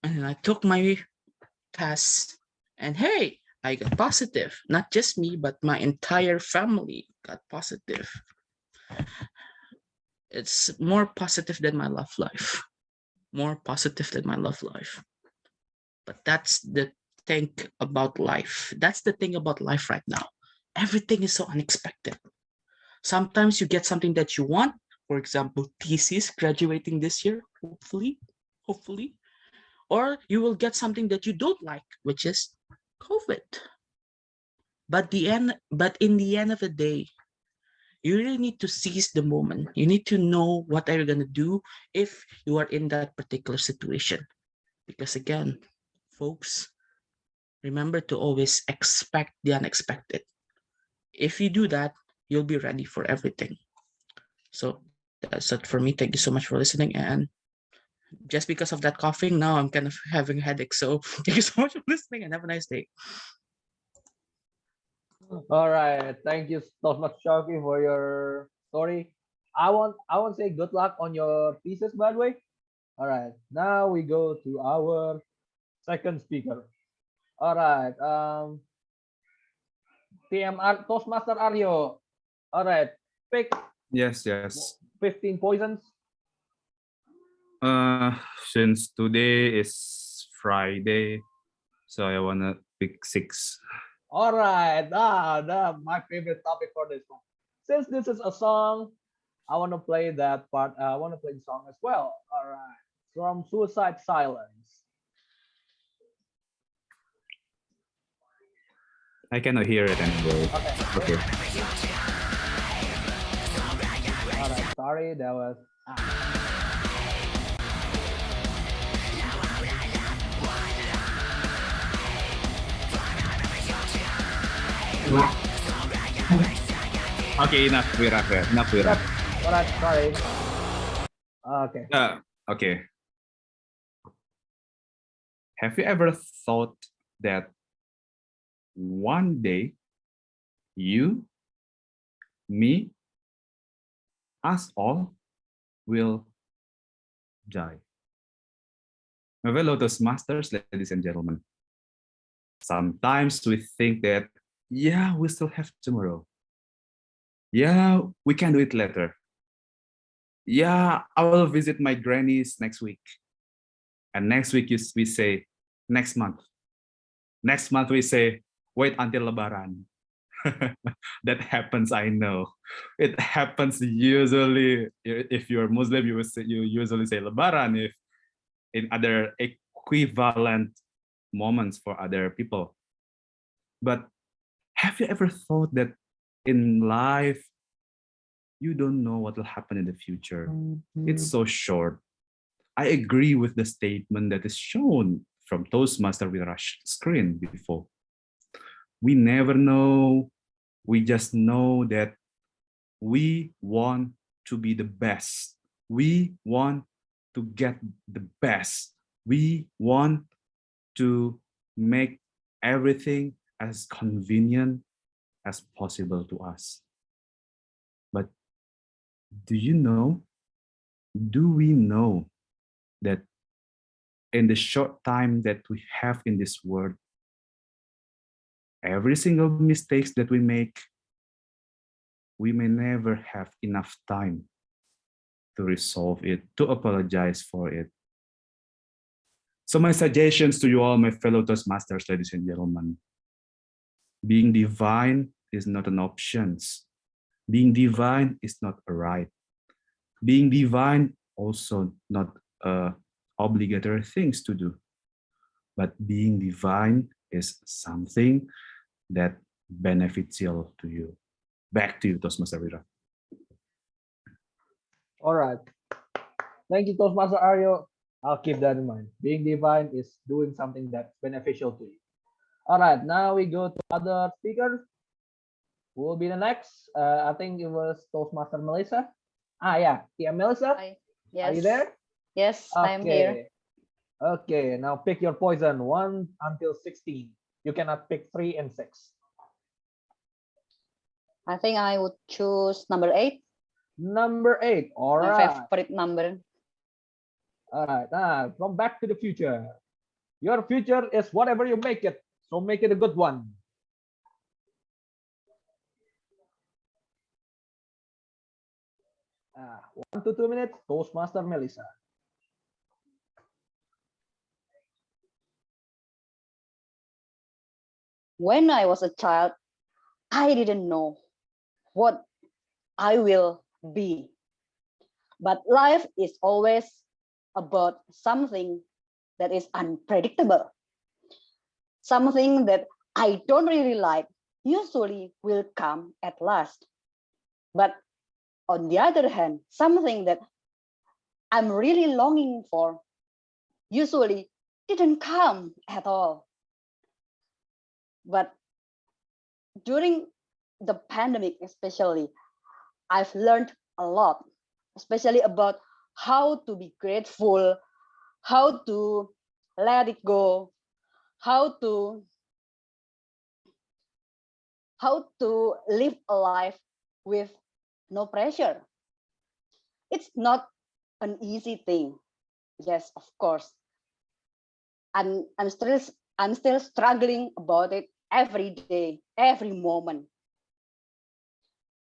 And then I took my test, and hey, I got positive. Not just me, but my entire family got positive. It's more positive than my love life. More positive than my love life. But that's the thing about life. That's the thing about life right now. Everything is so unexpected. Sometimes you get something that you want, for example, thesis, graduating this year, hopefully, or you will get something that you don't like, which is COVID. But in the end of the day, you really need to seize the moment. You need to know what are you going to do if you are in that particular situation. Because again, folks, remember to always expect the unexpected. If you do that, you'll be ready for everything. So that's it for me. Thank you so much for listening. And just because of that coughing, now I'm kind of having a headache. So thank you so much for listening and have a nice day. All right, thank you so much, Shoki, for your story. I want to say good luck on your thesis, by the way. All right, now we go to our second speaker. All right, TMR Toastmaster Aryo. All right, pick Yes. 15 poisons. Since today is Friday, so I wanna pick 6. All right, my favorite topic for this one. Since this is a song, I want to play that part. I want to play the song as well. All right, from Suicide Silence. I cannot hear it anyway. Okay. All right, sorry, that was. Okay, enough Wira. All right, sorry. Okay. Okay. Have you ever thought that one day you, me, us all will die? My fellow Toastmasters, ladies and gentlemen, sometimes we think that, yeah, we still have tomorrow. Yeah, we can do it later. Yeah, I will visit my grannies next week. And next week we say, next month. Next month we say, wait until Lebaran. That happens, I know. It happens usually, if you're Muslim, you usually say Lebaran. If in other equivalent moments for other people. But have you ever thought that in life, you don't know what will happen in the future? It's so short. I agree with the statement that is shown from Toastmaster with Rush screen before. We never know. We just know that we want to be the best. We want to get the best. We want to make everything as convenient as possible to us. But do you know, do we know that in the short time that we have in this world, every single mistakes that we make, we may never have enough time to resolve it, to apologize for it. So my suggestions to you all, my fellow Toastmasters, ladies and gentlemen, being divine is not an option. Being divine is not a right. Being divine also not obligatory things to do. But being divine is something that beneficial to you. Back to you, Toastmaster Wira. All right. Thank you, Toastmaster Aryo. I'll keep that in mind. Being divine is doing something that's beneficial to you. All right, now we go to other speakers. Who will be the next? I think it was Toastmaster Melissa. Yeah. Yeah, Melissa? Hi. Are you Yes. there? Yes, I'm here. Okay, now pick your poison, 1 until 16. You cannot pick 3 and 6. I think I would choose number 8. Number 8, all My right. favorite number. All right, from Back to the Future. Your future is whatever you make it, so make it a good one. Ah, 1 to 2 minutes, Toastmaster Melissa. When I was a child, I didn't know what I will be. But life is always about something that is unpredictable. Something that I don't really like usually will come at last. But on the other hand, something that I'm really longing for usually didn't come at all. But during the pandemic, especially, I've learned a lot, especially about how to be grateful, how to let it go, how to live a life with no pressure. It's not an easy thing. Yes, of course. I'm still struggling about it every day, every moment.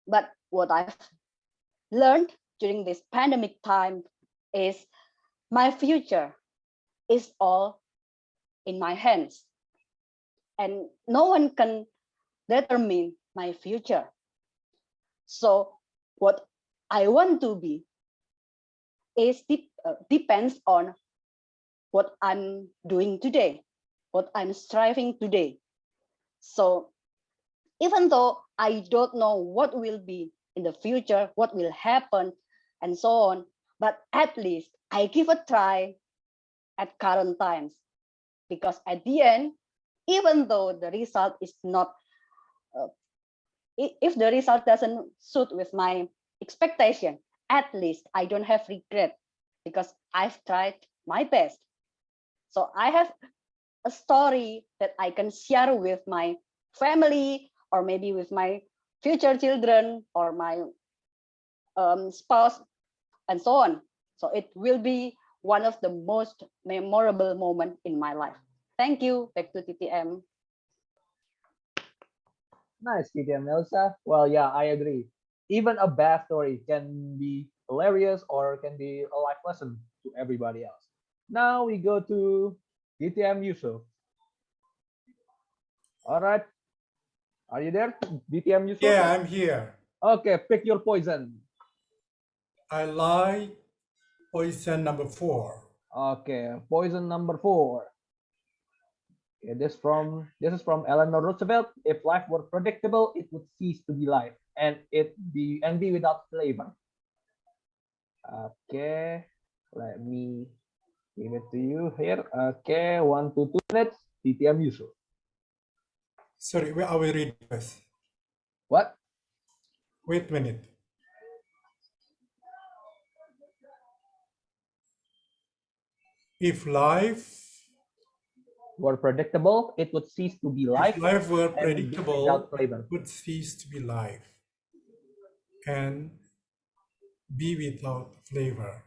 But what I've learned during this pandemic time is my future is all in my hands. And no one can determine my future. So what I want to be is depends on what I'm doing today, what I'm striving today. So even though I don't know what will be in the future, what will happen, and so on, but at least I give a try at current times. Because at the end, even though the result is not, if the result doesn't suit with my expectation, at least I don't have regret because I've tried my best. So I have a story that I can share with my family or maybe with my future children or my spouse and so on. So it will be one of the most memorable moments in my life. Thank you. Back to TTM. Nice, TTM Elsa. Well, yeah, I agree. Even a bad story can be hilarious or can be a life lesson to everybody else. Now we go to DTM Yusuf. All right. Are you there, DTM Yusuf? Yeah, I'm here. Okay, pick your poison. I like poison number 4. Okay, poison number 4. Okay, this is from Eleanor Roosevelt. If life were predictable, it would cease to be life, and be without flavor. Okay, let me give it to you here. Okay, 1 to 2 minutes. TTM Yusuf. Sorry, where are we reading first? What? Wait a minute. If life were predictable, it would cease to be life. If life were and be predictable, without it flavor. would cease to be life and be without flavor.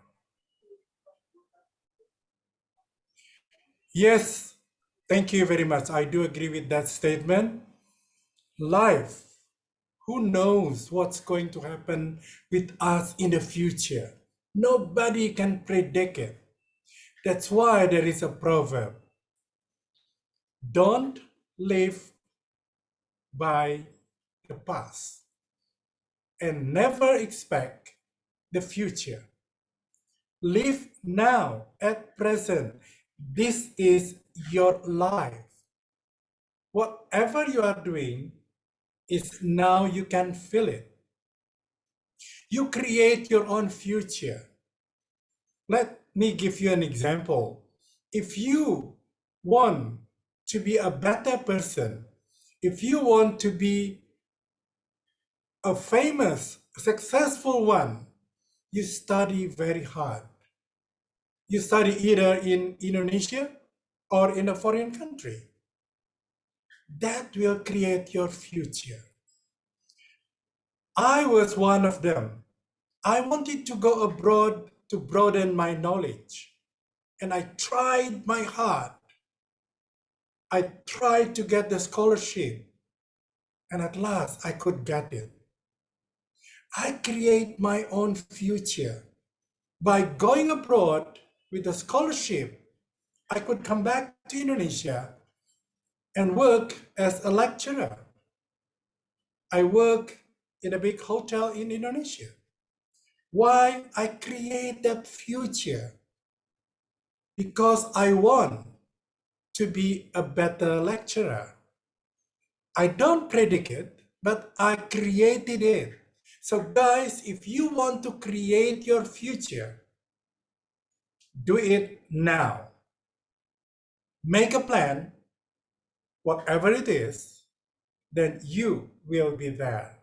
Yes, thank you very much. I do agree with that statement. Life, who knows what's going to happen with us in the future? Nobody can predict it. That's why there is a proverb. Don't live by the past and never expect the future. Live now, at present. This is your life. Whatever you are doing is now you can feel it. You create your own future. Let me give you an example. If you want to be a better person, if you want to be a famous, successful one, you study very hard. You study either in Indonesia or in a foreign country. That will create your future. I was one of them. I wanted to go abroad to broaden my knowledge. And I tried my heart. I tried to get the scholarship. And at last I could get it. I create my own future. By going abroad with a scholarship, I could come back to Indonesia and work as a lecturer. I work in a big hotel in Indonesia. Why I create that future? Because I want to be a better lecturer. I don't predict it, but I created it. So guys, if you want to create your future, do it now. Make a plan, whatever it is, then you will be there.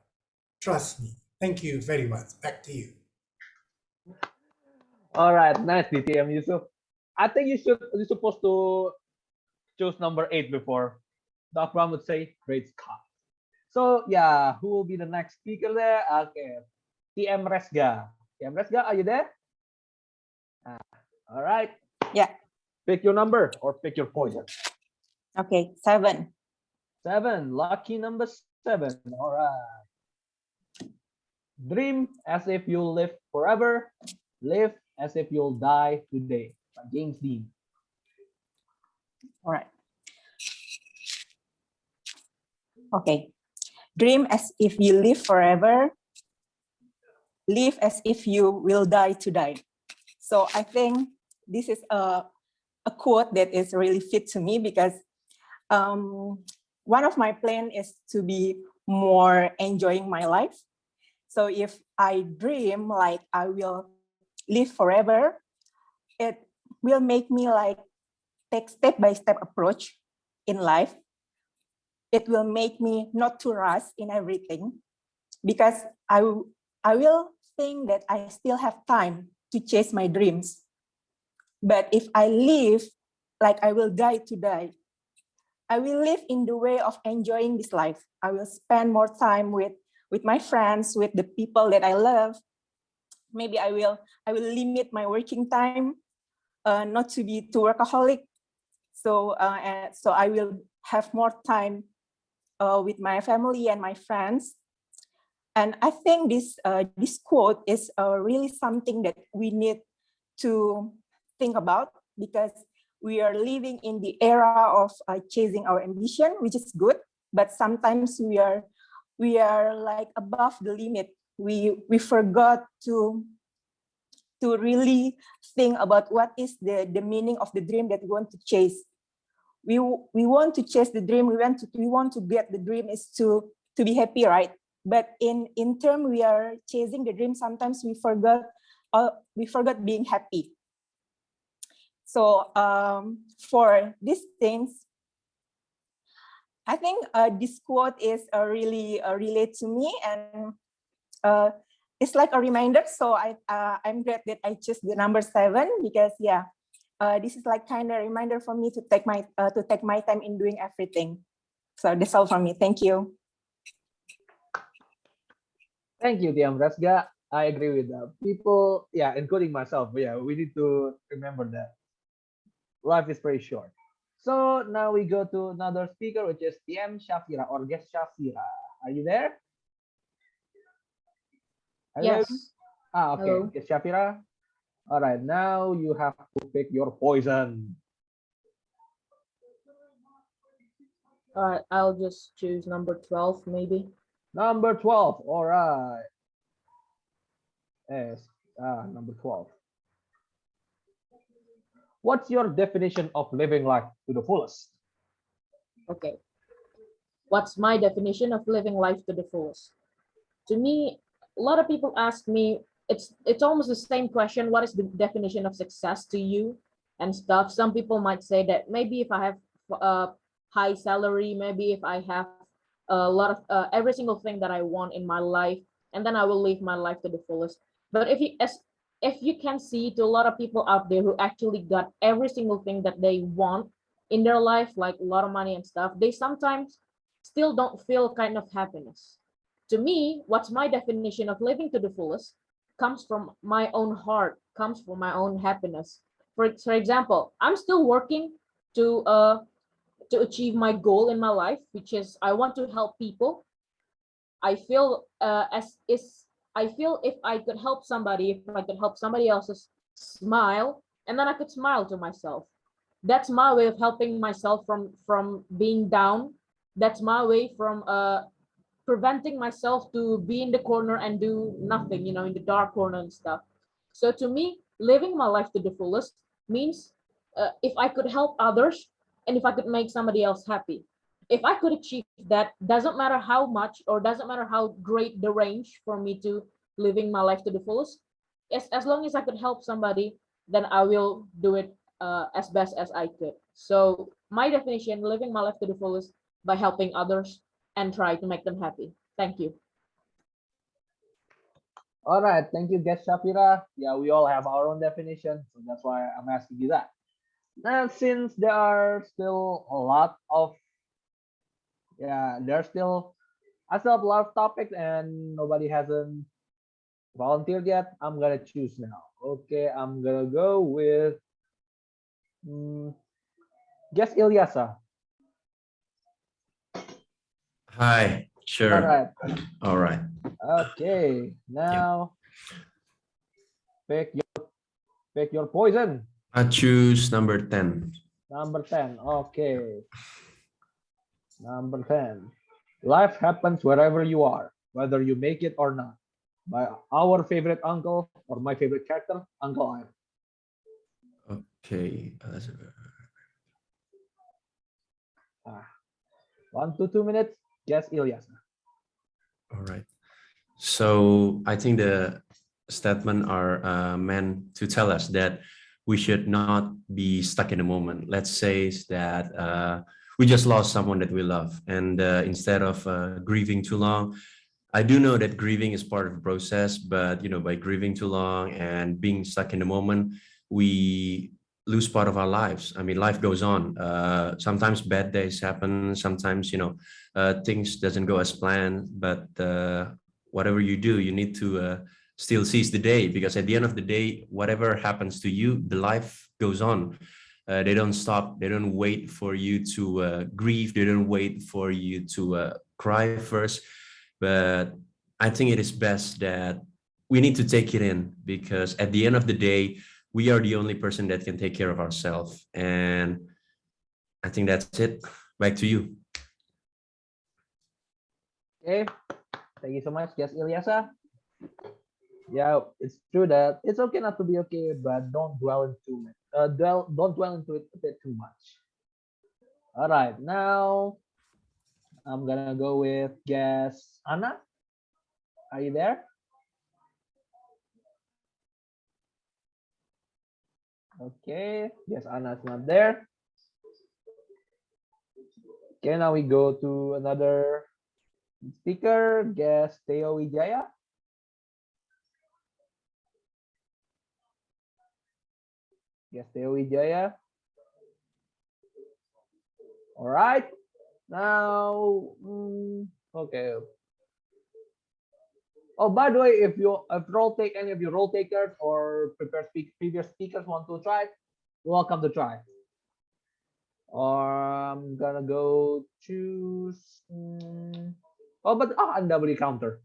Trust me. Thank you very much. Back to you. All right, nice DTM Yusuf. I think you're supposed to choose number 8 before. Doc Brown would say, great Scott. So yeah, who will be the next speaker there? Okay, TM Resga. TM Resga, are you there? All right. Yeah. Pick your number or pick your poison. Okay, 7. 7, lucky number 7. All right. Dream as if you'll live forever. Live as if you'll die today. By James Dean. All right. Okay. Dream as if you live forever. Live as if you will die today. So I think this is a quote that is really fit to me because one of my plan is to be more enjoying my life. So if I dream like I will live forever, it will make me like take step-by-step approach in life. It will make me not to rush in everything because I will think that I still have time to chase my dreams. But if I live like I will die today, I will live in the way of enjoying this life. I will spend more time with my friends, with the people that I love. Maybe I will limit my working time, not to be too workaholic. So so I will have more time with my family and my friends. And I think this quote is really something that we need to think about, because we are living in the era of chasing our ambition, which is good, but sometimes we are like above the limit. We forgot to really think about what is the meaning of the dream that we want to chase. We want to chase the dream. We want to get the dream is to be happy, right? But in term we are chasing the dream, sometimes we forgot being happy. So for these things, I think this quote is really relate to me, and it's like a reminder. So I'm glad that I chose the number 7, because this is like kind of reminder for me to take my time in doing everything. So that's all from me. Thank you. Thank you, Tiam Rasga. I agree with that. People, including myself, we need to remember that life is very short. So now we go to another speaker, which is TM Shafira or guest Shafira. Are you there? Hello? Yes. Okay. Hello. Guest Shafira. All right, now you have to pick your poison. All right, I'll just choose number 12, maybe. Number 12. All right. Yes. Number 12. What's your definition of living life to the fullest? Okay. What's my definition of living life to the fullest? To me, a lot of people ask me, it's almost the same question. What is the definition of success to you and stuff? Some people might say that maybe if I have a high salary, maybe if I have a lot of every single thing that I want in my life, and then I will live my life to the fullest. But if you can see, to a lot of people out there who actually got every single thing that they want in their life, like a lot of money and stuff, they sometimes still don't feel kind of happiness. To me, what's my definition of living to the fullest comes from my own heart, comes from my own happiness. For example, I'm still working to achieve my goal in my life, which is I want to help people. I feel I feel if I could help somebody, if I could help somebody else's smile, and then I could smile to myself. That's my way of helping myself from being down. That's my way from preventing myself to be in the corner and do nothing, in the dark corner and stuff. So to me, living my life to the fullest means if I could help others and if I could make somebody else happy. If I could achieve that, doesn't matter how much or doesn't matter how great the range for me to living my life to the fullest. As long as I could help somebody, then I will do it as best as I could. So my definition, living my life to the fullest by helping others and try to make them happy. Thank you. All right, thank you, guest Shafira. Yeah, we all have our own definition, so that's why I'm asking you that. Now, since there are still a lot of, I still have a lot of topics and nobody hasn't volunteered yet, I'm gonna choose now. Okay, I'm gonna go with guest Ilyasa. Hi, sure. All right. All right. Okay, now pick your poison. I choose number 10. Number 10. Okay. Number 10. Life happens wherever you are, whether you make it or not. By our favorite uncle or my favorite character, Uncle Irvan. Okay. 1 to 2 minutes. Guess Ilyas. All right. So I think the statement are meant to tell us that we should not be stuck in the moment. Let's say that we just lost someone that we love, and instead of grieving too long, I do know that grieving is part of the process, but by grieving too long and being stuck in the moment, we lose part of our lives. I mean, life goes on. Sometimes bad days happen. Sometimes, things doesn't go as planned, but whatever you do, you need to still seize the day, because at the end of the day, whatever happens to you, the life goes on. They don't stop. They don't wait for you to grieve. They don't wait for you to cry first. But I think it is best that we need to take it in, because at the end of the day, we are the only person that can take care of ourselves. And I think that's it. Back to you. Okay, thank you so much, yes, Ilyasa. Yeah, it's true that it's okay not to be okay, but don't dwell into it. Don't dwell into it a bit too much. All right, now I'm gonna go with guess Anna. Are you there? Okay, yes, Anna's not there. Okay, now we go to another speaker, guess Theo Wijaya. Yes, Theo Wijaya. All right, now, okay. Oh, by the way, if any of you role takers or previous speakers want to try, you're welcome to try. Or I'm gonna go choose. And WOD counter,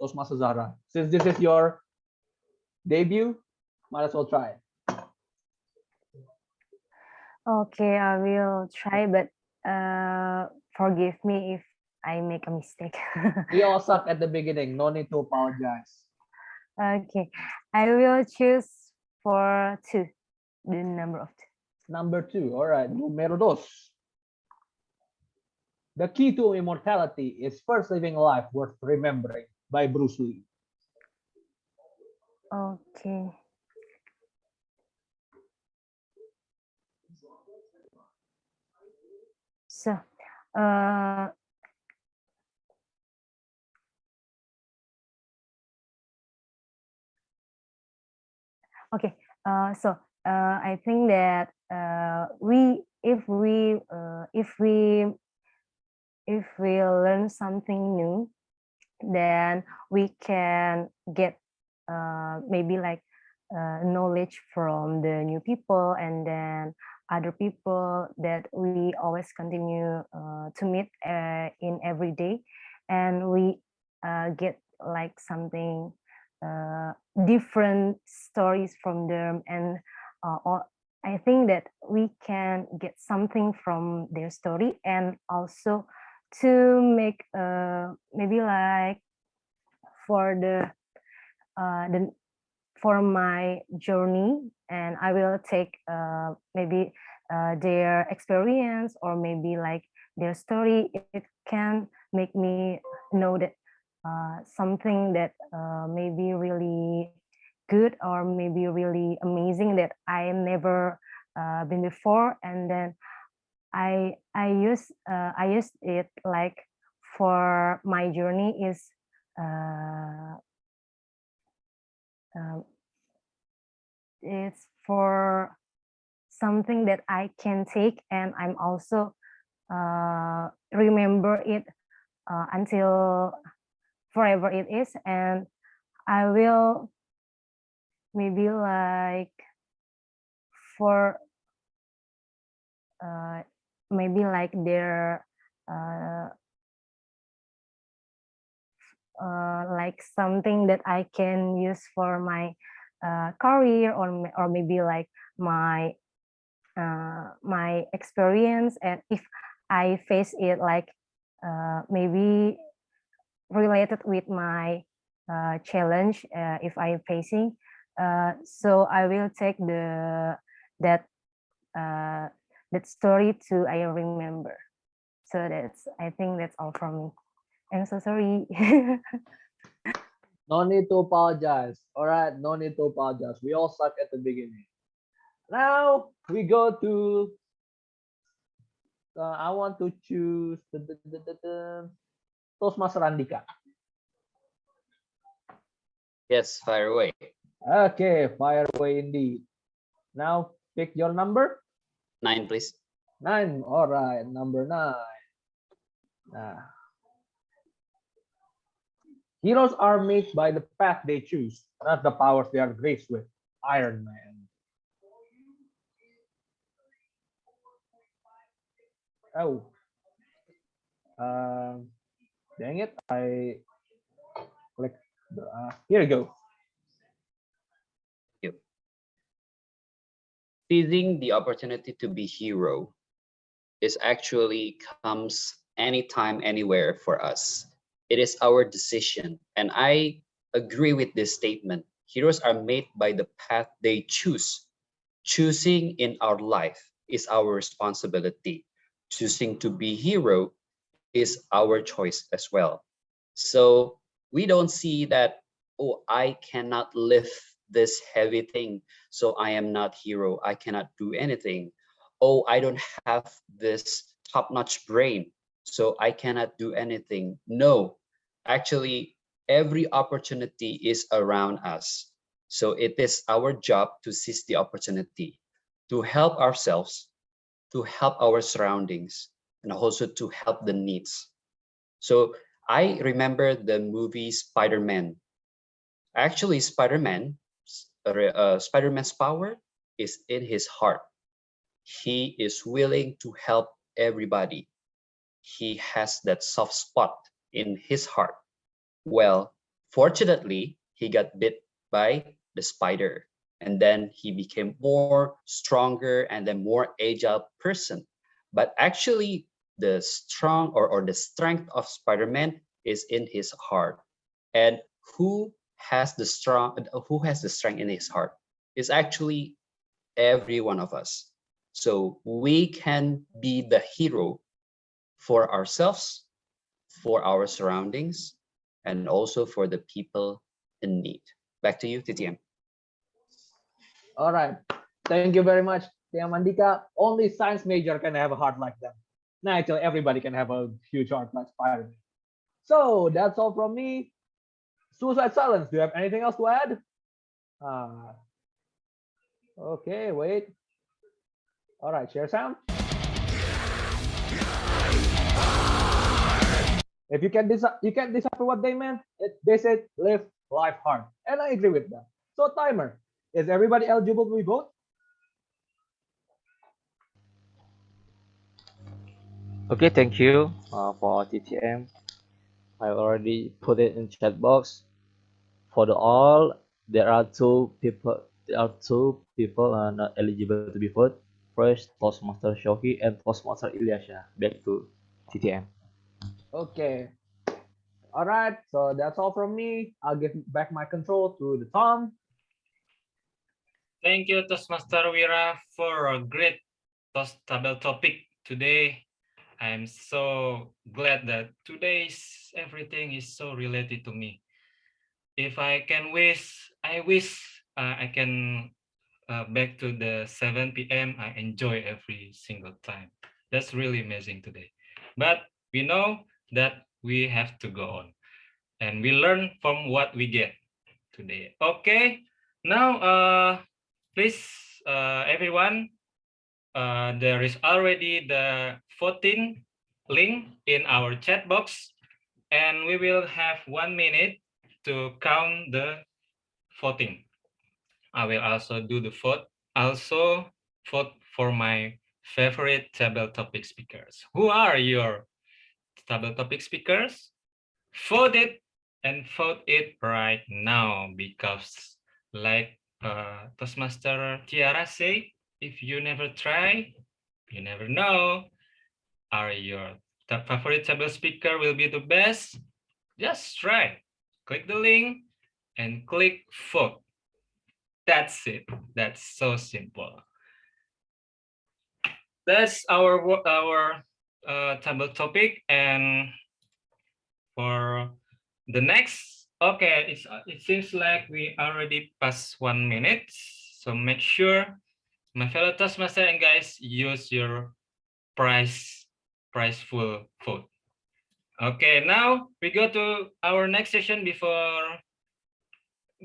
Toastmaster Zara. Since this is your debut, might as well try. Okay, I will try, but forgive me if I make a mistake. We all suck at the beginning. No need to apologize. Okay, I will choose for 2, the number of 2. Number 2. All right, numero dos. The key to immortality is first living a life worth remembering by Bruce Lee. Okay. So, okay. I think that if we learn something new, then we can get maybe like knowledge from the new people, and then other people that we always continue to meet in every day, and we get like something different stories from them, and I think that we can get something from their story, and also to make maybe like for the for my journey, and I will take maybe their experience, or maybe like their story. It can make me know that something that maybe really good, or maybe really amazing, that I never been before, and then I use it like for my journey is it's for something that I can take, and I'm also remember it until forever it is, and I will maybe like for maybe like their like something that I can use for my career, or maybe like my my experience, and if I face it like maybe related with my challenge if I'm facing, so I will take that that story to I remember. So I think that's all from me. I'm so sorry. No need to apologize. All right, no need to apologize. We all suck at the beginning. Now we go to. I want to choose the Toastmaster Andika. Yes, fire away. Okay, fire away indeed. Now pick your number. 9, please. 9. All right, number 9. Heroes are made by the path they choose, not the powers they are graced with. Iron Man. Oh. Dang it. I click. Here you go. Seizing the opportunity to be hero is actually comes anytime, anywhere for us. It is our decision. And I agree with this statement. Heroes are made by the path they choose. Choosing in our life is our responsibility. Choosing to be hero is our choice as well. So we don't see that, oh, I cannot lift this heavy thing, so I am not hero. I cannot do anything. Oh, I don't have this top-notch brain, so I cannot do anything. No, actually, every opportunity is around us. So it is our job to seize the opportunity, to help ourselves, to help our surroundings, and also to help the needs. So I remember the movie Spider-Man. Actually, Spider-Man's power is in his heart. He is willing to help everybody. He has that soft spot in his heart. Well, fortunately, he got bit by the spider, and then he became more stronger and then more agile person. But actually, the strong or the strength of Spider-Man is in his heart. And who has the strength in his heart is actually every one of us. So we can be the hero for ourselves, for our surroundings, and also for the people in need. Back to you, TTM. All right. Thank you very much, Tia Mandika. Only science major can have a heart like that. Now, actually, everybody can have a huge heart like Spider-Man. So that's all from me. Suicide Silence, do you have anything else to add? Okay, wait. All right, share sound. If you can't decipher what they meant, they said live life hard, and I agree with that. So timer, is everybody eligible to vote? Okay, thank you for TTM. I already put it in chat box. For the all, there are two people. There are two people not eligible to be voted. First, Toastmaster Shoki and Toastmaster Ilyasha. Back to TTM. Okay. All right. So that's all from me. I'll give back my control to the Tom. Thank you, Toastmaster Wira, for a great table topic today. I'm so glad that today's everything is so related to me. If I can wish, I wish I can back to the 7 p.m. I enjoy every single time. That's really amazing today. But we know that we have to go on and we learn from what we get today. Okay, now please everyone, there is already the voting link in our chat box, and we will have 1 minute to count the voting. I will also do the vote. Also vote for my favorite table topic speakers. Who are your table topic speakers? Vote it and vote it right now, because like Toastmaster Tiara say, if you never try, you never know. Are your favorite table speaker will be the best? Just try. Click the link and click vote. That's it. That's so simple. That's our table topic, and for the next, okay, it seems like we already passed 1 minute, so make sure, my fellow Toastmaster and guys, use your prizeful vote. Okay, now we go to our next session before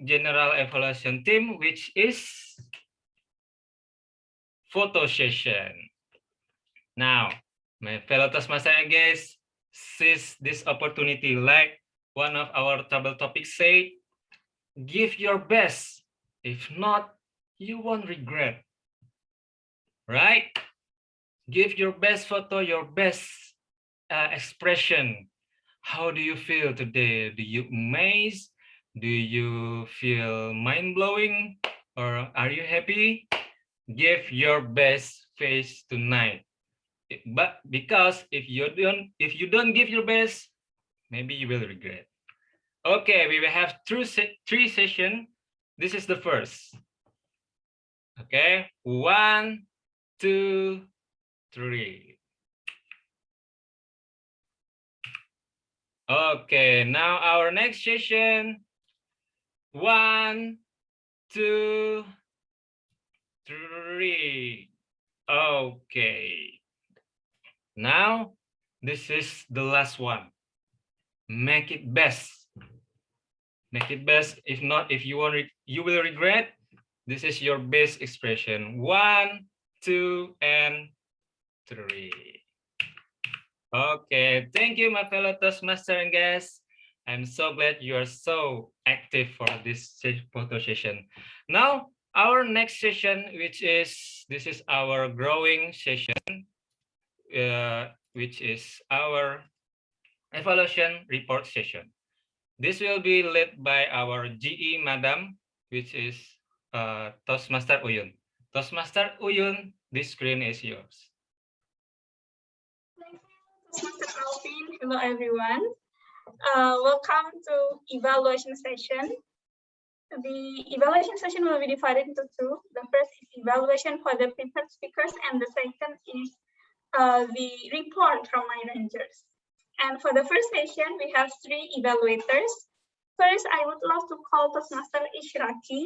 general evaluation team, which is photo session. Now, my fellow Toastmaster and guests, seize this opportunity like one of our table topics say, give your best. If not, you won't regret. Right? Give your best photo, your best expression. How do you feel today? Do you amaze? Do you feel mind-blowing? Or are you happy? Give your best face tonight. But because if you don't give your best, maybe you will regret. Okay, we will have three sessions. This is the first. Okay, 1, 2, 3. Okay, now our next session. 1, 2, 3. Okay. Now, this is the last one. Make it best. Make it best. If not, if you want, you will regret. This is your best expression. 1, 2, and 3. Okay, thank you, my fellow Toastmaster and guests. I'm so glad you are so active for this photo session. Now, our next session, this is our growing session, which is our evaluation report session. This will be led by our GE Madam, which is Toastmaster Uyun. Toastmaster Uyun, this screen is yours. Toastmaster Alvin, hello everyone. Welcome to evaluation session. The evaluation session will be divided into two. The first is evaluation for the prepared speakers, and the second is the report from my rangers. And for the first session, we have 3 evaluators. First, I would love to call Toastmaster Ishraki,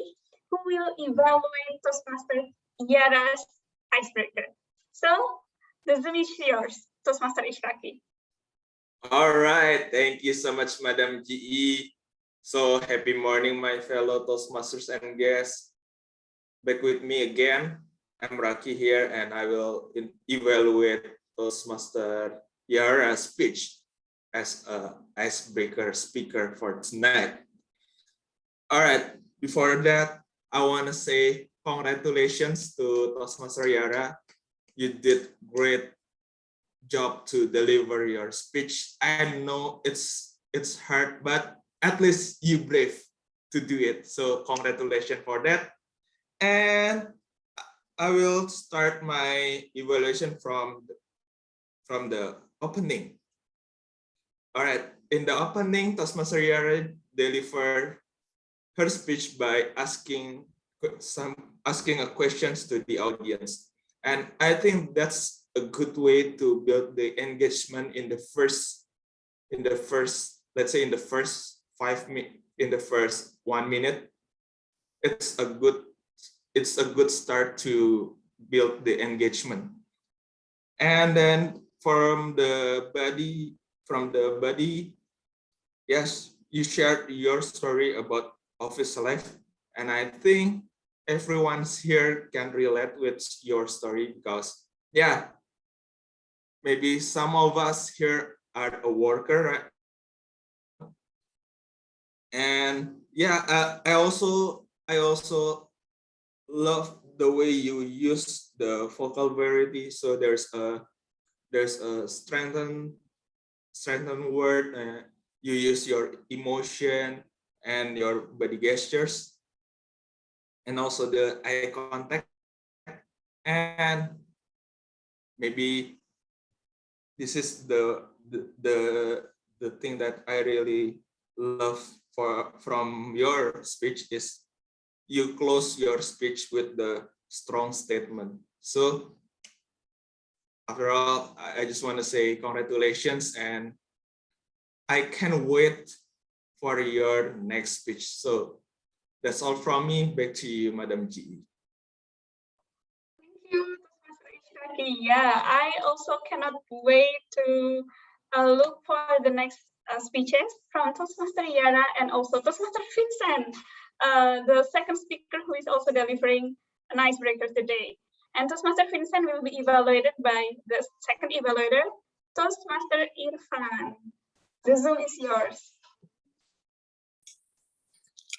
who will evaluate Toastmaster Yara's icebreaker. So, the Zoom is yours, Toastmaster Ishraki. All right, thank you so much, Madam GE. So happy morning, my fellow Toastmasters and guests. Back with me again. I'm Raki here, and I will evaluate Toastmaster Tiara's speech as an icebreaker speaker for tonight. All right, before that, I want to say congratulations to Toastmaster Tiara. You did great job to deliver your speech. I know it's hard, but at least you brave to do it. So congratulations for that. And I will start my evaluation from the opening. All right, in the opening, Toastmaster Tiara delivered her speech by asking questions to the audience, and I think that's a good way to build the engagement in the first, let's say in the first 1 minute. It's a good start to build the engagement. And then from the body, yes, you shared your story about office life, and I think everyone's here can relate with your story because, yeah, maybe some of us here are a worker, right? And yeah, I also love the way you use the vocabulary. So there's a strengthened word. You use your emotion and your body gestures, and also the eye contact. And maybe this is the thing that I really love from your speech is you close your speech with the strong statement. So after all, I just want to say congratulations, and I can't wait for your next speech. So that's all from me. Back to you, Madam G. Thank you, Toastmaster Ishraki. Yeah, I also cannot wait to look for the next speeches from Toastmaster Yara and also Toastmaster Vincent, the second speaker who is also delivering an icebreaker today. And Toastmaster Vincent will be evaluated by the second evaluator, Toastmaster Irvan. The Zoom is yours.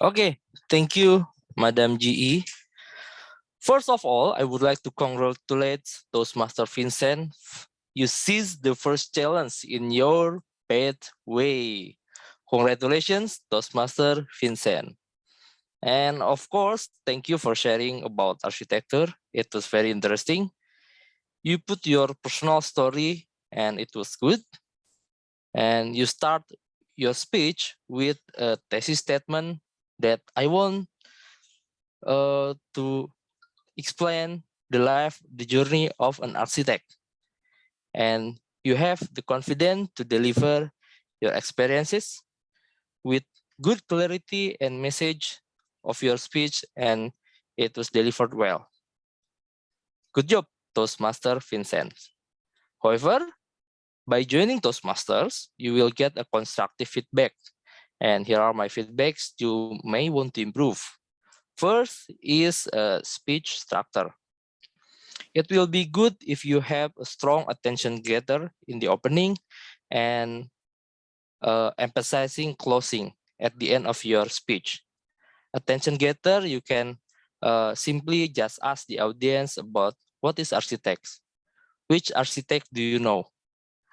Okay, thank you, Madam GE. First of all, I would like to congratulate Toastmaster Vincent. You seized the first challenge in your pathway. Congratulations, Toastmaster Vincent. And of course, thank you for sharing about architecture. It was very interesting. You put your personal story and it was good. And you start your speech with a thesis statement that I want to explain the journey of an architect. And you have the confidence to deliver your experiences with good clarity and message of your speech, and it was delivered well. Good job, Toastmaster Vincent. However, by joining Toastmasters, you will get a constructive feedback. And here are my feedbacks you may want to improve. First is a speech structure. It will be good if you have a strong attention getter in the opening and emphasizing closing at the end of your speech. Attention getter, you can simply just ask the audience about what is architects. Which architect do you know?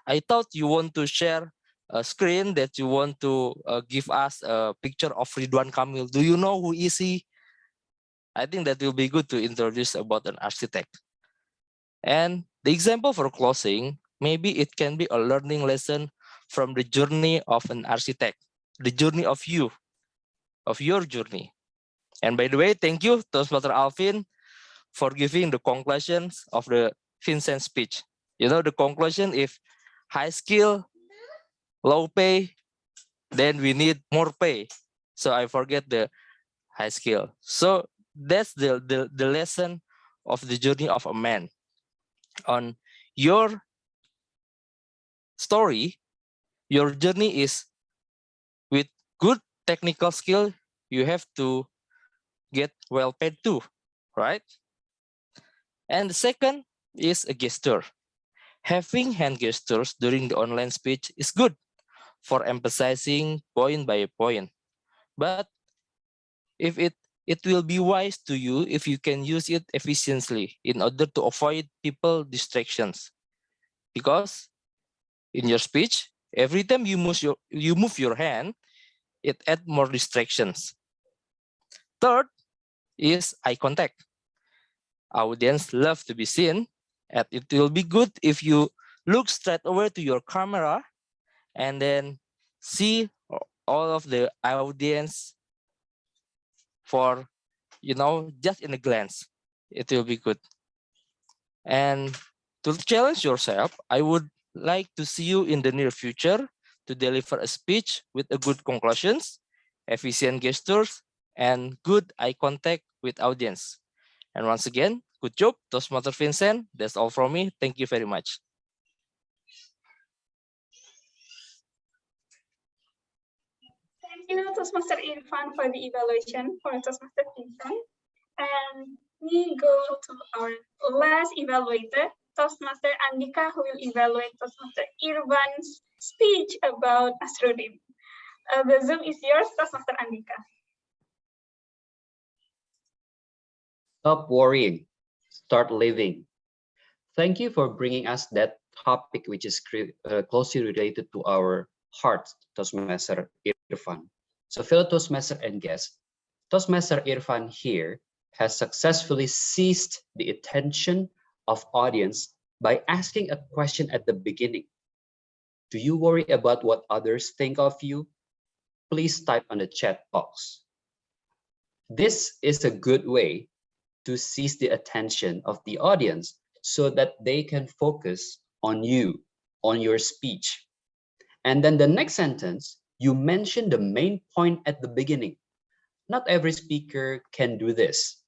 I thought you want to share a screen that you want to give us a picture of Ridwan Kamil. Do you know who is he? I think that will be good to introduce about an architect. And the example for closing, maybe it can be a learning lesson from the journey of an architect, the journey of your journey. And by the way, thank you, Toastmaster Alvin, for giving the conclusions of the Vincent speech. You know, the conclusion, if high skill, low pay, then we need more pay. So I forget the high skill. So that's the lesson of the journey of a man. On your story, your journey is with good technical skill, you have to get well paid too, right? And the second is a gesture. Having hand gestures during the online speech is good for emphasizing point by point. But if it will be wise to you if you can use it efficiently in order to avoid people distractions. Because in your speech, every time you move your hand, it adds more distractions. Third is eye contact. Audience love to be seen, and it will be good if you look straight away to your camera and then see all of the audience for, just in a glance. It will be good. And to challenge yourself, I would like to see you in the near future to deliver a speech with a good conclusions, efficient gestures, and good eye contact with audience. And once again, good job, Toastmaster Vincent. That's all from me. Thank you very much. Thank you, Toastmaster Irvan, for the evaluation for Toastmaster Vincent. And we go to our last evaluator, Toastmaster Andika, who will evaluate Toastmaster Irvan's speech about Astrodim. The Zoom is yours, Toastmaster Andika. Stop worrying, start living. Thank you for bringing us that topic, which is closely related to our hearts, Toastmaster Irvan. So fellow Toastmaster and guests, Toastmaster Irvan here has successfully seized the attention of audience by asking a question at the beginning. Do you worry about what others think of you? Please type on the chat box. This is a good way to seize the attention of the audience so that they can focus on you, on your speech. And then the next sentence, you mention the main point at the beginning. Not every speaker can do this,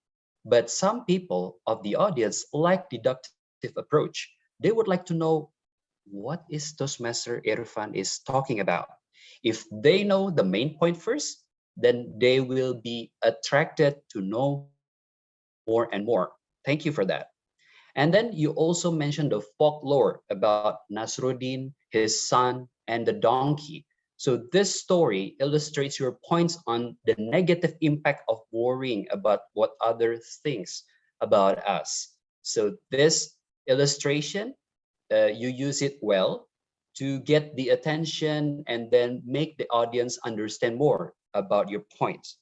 but some people of the audience like deductive approach. They would like to know what is Toastmaster Irvan is talking about. If they know the main point first, then they will be attracted to know more and more. Thank you for that. And then you also mentioned the folklore about Nasruddin, his son, and the donkey. So this story illustrates your points on the negative impact of worrying about what others thinks about us. So this illustration, you use it well to get the attention and then make the audience understand more about your points.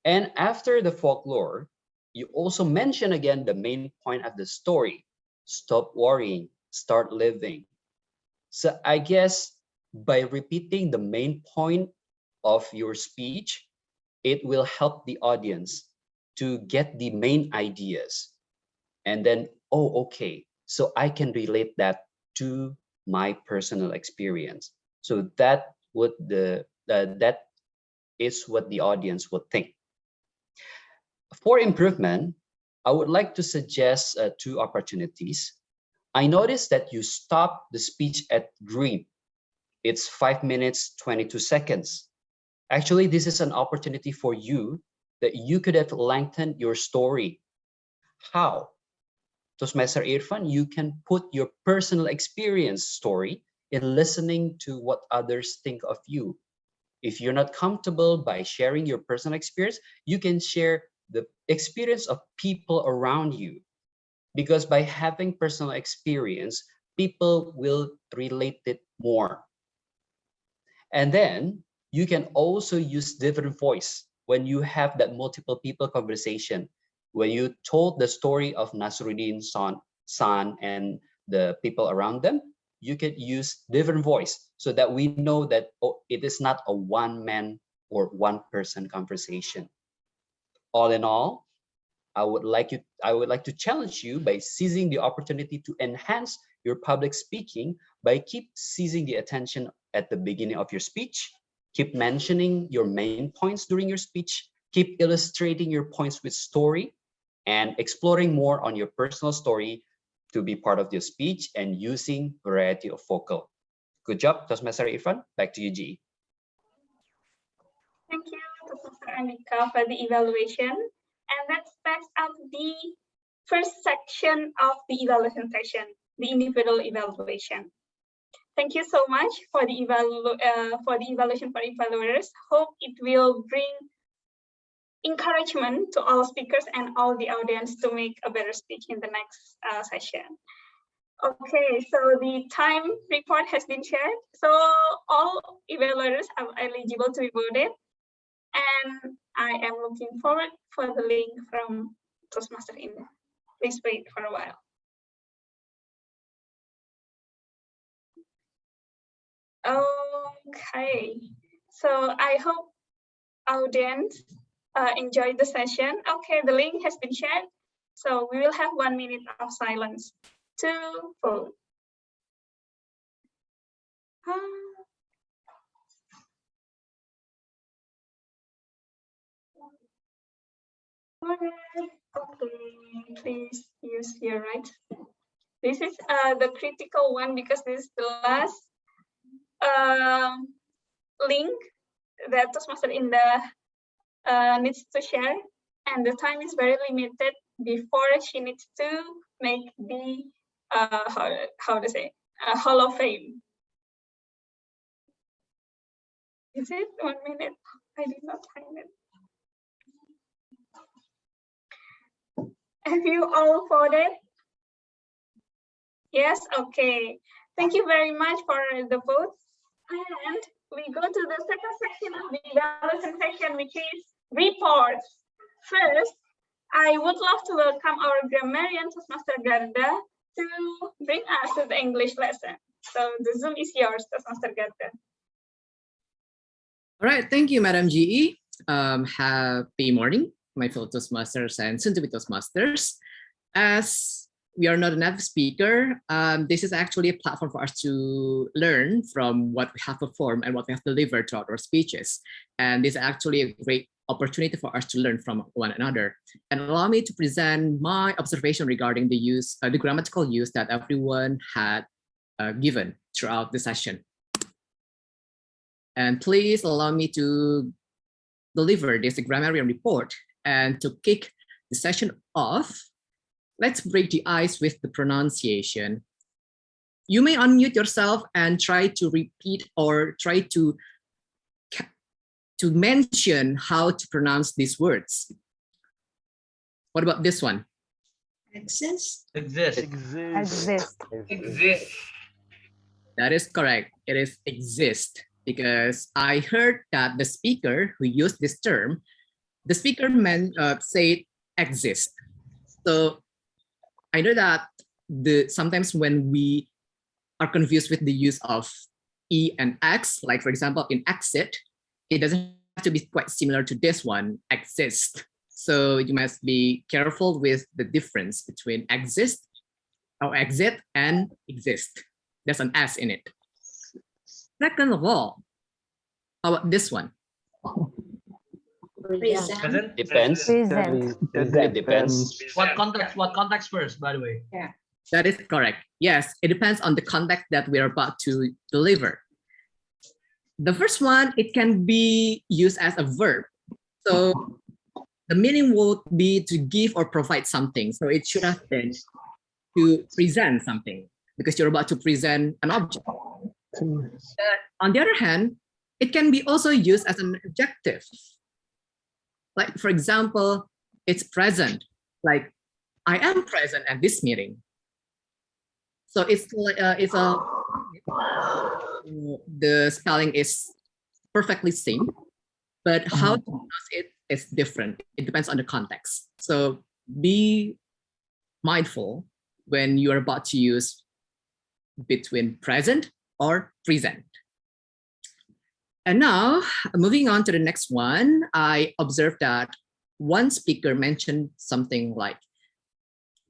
And after the folklore, you also mention again the main point of the story. Stop worrying, start living. So I guess by repeating the main point of your speech, it will help the audience to get the main ideas. And then, oh, okay, so I can relate that to my personal experience. So that is what the audience would think. For improvement, I would like to suggest 2 opportunities. I noticed that you stopped the speech at dream. It's 5 minutes, 22 seconds. Actually, this is an opportunity for you that you could have lengthened your story. How? Toastmaster Irvan, you can put your personal experience story in listening to what others think of you. If you're not comfortable by sharing your personal experience, you can share the experience of people around you. Because by having personal experience, people will relate it more. And then you can also use different voice when you have that multiple people conversation. When you told the story of Nasruddin's son and the people around them, you could use different voice so that we know that it is not a one-man or one-person conversation. All in all, I would like to challenge you by seizing the opportunity to enhance your public speaking by keep seizing the attention at the beginning of your speech, keep mentioning your main points during your speech, keep illustrating your points with story, and exploring more on your personal story to be part of your speech and using variety of vocal. Good job, Toastmaster Irvan. Back to you, G. Thank you, Toastmaster Andika, for the evaluation. And that starts up the first section of the evaluation session, the individual evaluation. Thank you so much for the evaluation for evaluators. Hope it will bring encouragement to all speakers and all the audience to make a better speech in the next session. Okay, so the time report has been shared. So all evaluators are eligible to be voted. And I am looking forward for the link from Toastmaster Indah. Please wait for a while. Okay, so I hope audience enjoyed the session. Okay, the link has been shared. So we will have 1 minute of silence to vote. Okay, please use your right. This is the critical one because this is the last link that Toastmaster Indah needs to share, and the time is very limited before she needs to make the how to say Hall of Fame. Is it 1 minute? I did not find it. Have you all voted? Yes, okay. Thank you very much for the votes. And we go to the second section of the evaluation section, which is reports. First, I would love to welcome our grammarian, Toastmaster Garda, to bring us to the English lesson. So the Zoom is yours, Toastmaster Garda. All right, thank you, Madam GE. Happy morning, my fellow Toastmasters and soon-to-be Toastmasters. As we are not a native speaker, this is actually a platform for us to learn from what we have performed and what we have delivered throughout our speeches. And this is actually a great opportunity for us to learn from one another. And allow me to present my observation regarding the use, the grammatical use that everyone had given throughout the session. And please allow me to deliver this grammarian report. And to kick the session off, let's break the ice with the pronunciation. You may unmute yourself and try to repeat or try to mention how to pronounce these words. What about this one? Exist. Exist. Exist. That is correct. It is exist, because I heard that the speaker who used this term, the speaker said exist. So I know that sometimes when we are confused with the use of E and X, like for example, in exit, it doesn't have to be quite similar to this one, exist. So you must be careful with the difference between exist or exit and exist. There's an S in it. Second of all, how about this one? Present. Depends. Present. It depends. What context first, by the way? Yeah. That is correct. Yes, it depends on the context that we are about to deliver. The first one, it can be used as a verb. So the meaning would be to give or provide something. So it should have been to present something, because you're about to present an object. But on the other hand, it can be also used as an adjective. Like, for example, it's present. Like, I am present at this meeting. So it's like the spelling is perfectly same, but how to pronounce it is different. It depends on the context. So be mindful when you are about to use between present or present. And now, moving on to the next one, I observed that one speaker mentioned something like,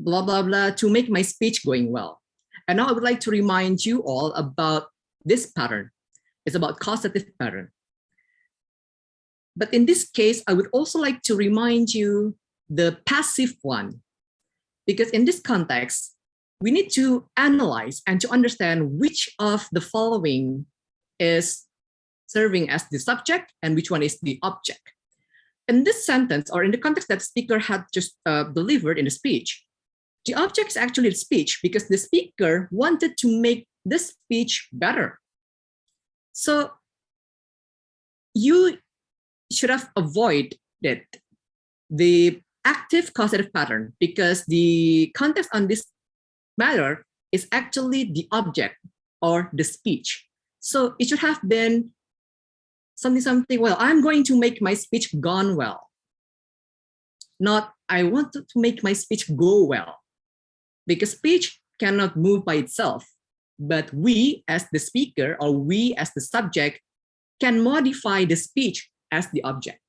blah, blah, blah, to make my speech going well. And now I would like to remind you all about this pattern. It's about causative pattern. But in this case, I would also like to remind you the passive one, because in this context, we need to analyze and to understand which of the following is serving as the subject and which one is the object. In this sentence, or in the context that the speaker had just delivered in the speech, the object is actually the speech, because the speaker wanted to make the speech better. So you should have avoided the active causative pattern, because the context on this matter is actually the object or the speech. So it should have been something, well, I'm going to make my speech gone well. Not, I want to make my speech go well. Because speech cannot move by itself, but we as the speaker or we as the subject can modify the speech as the object.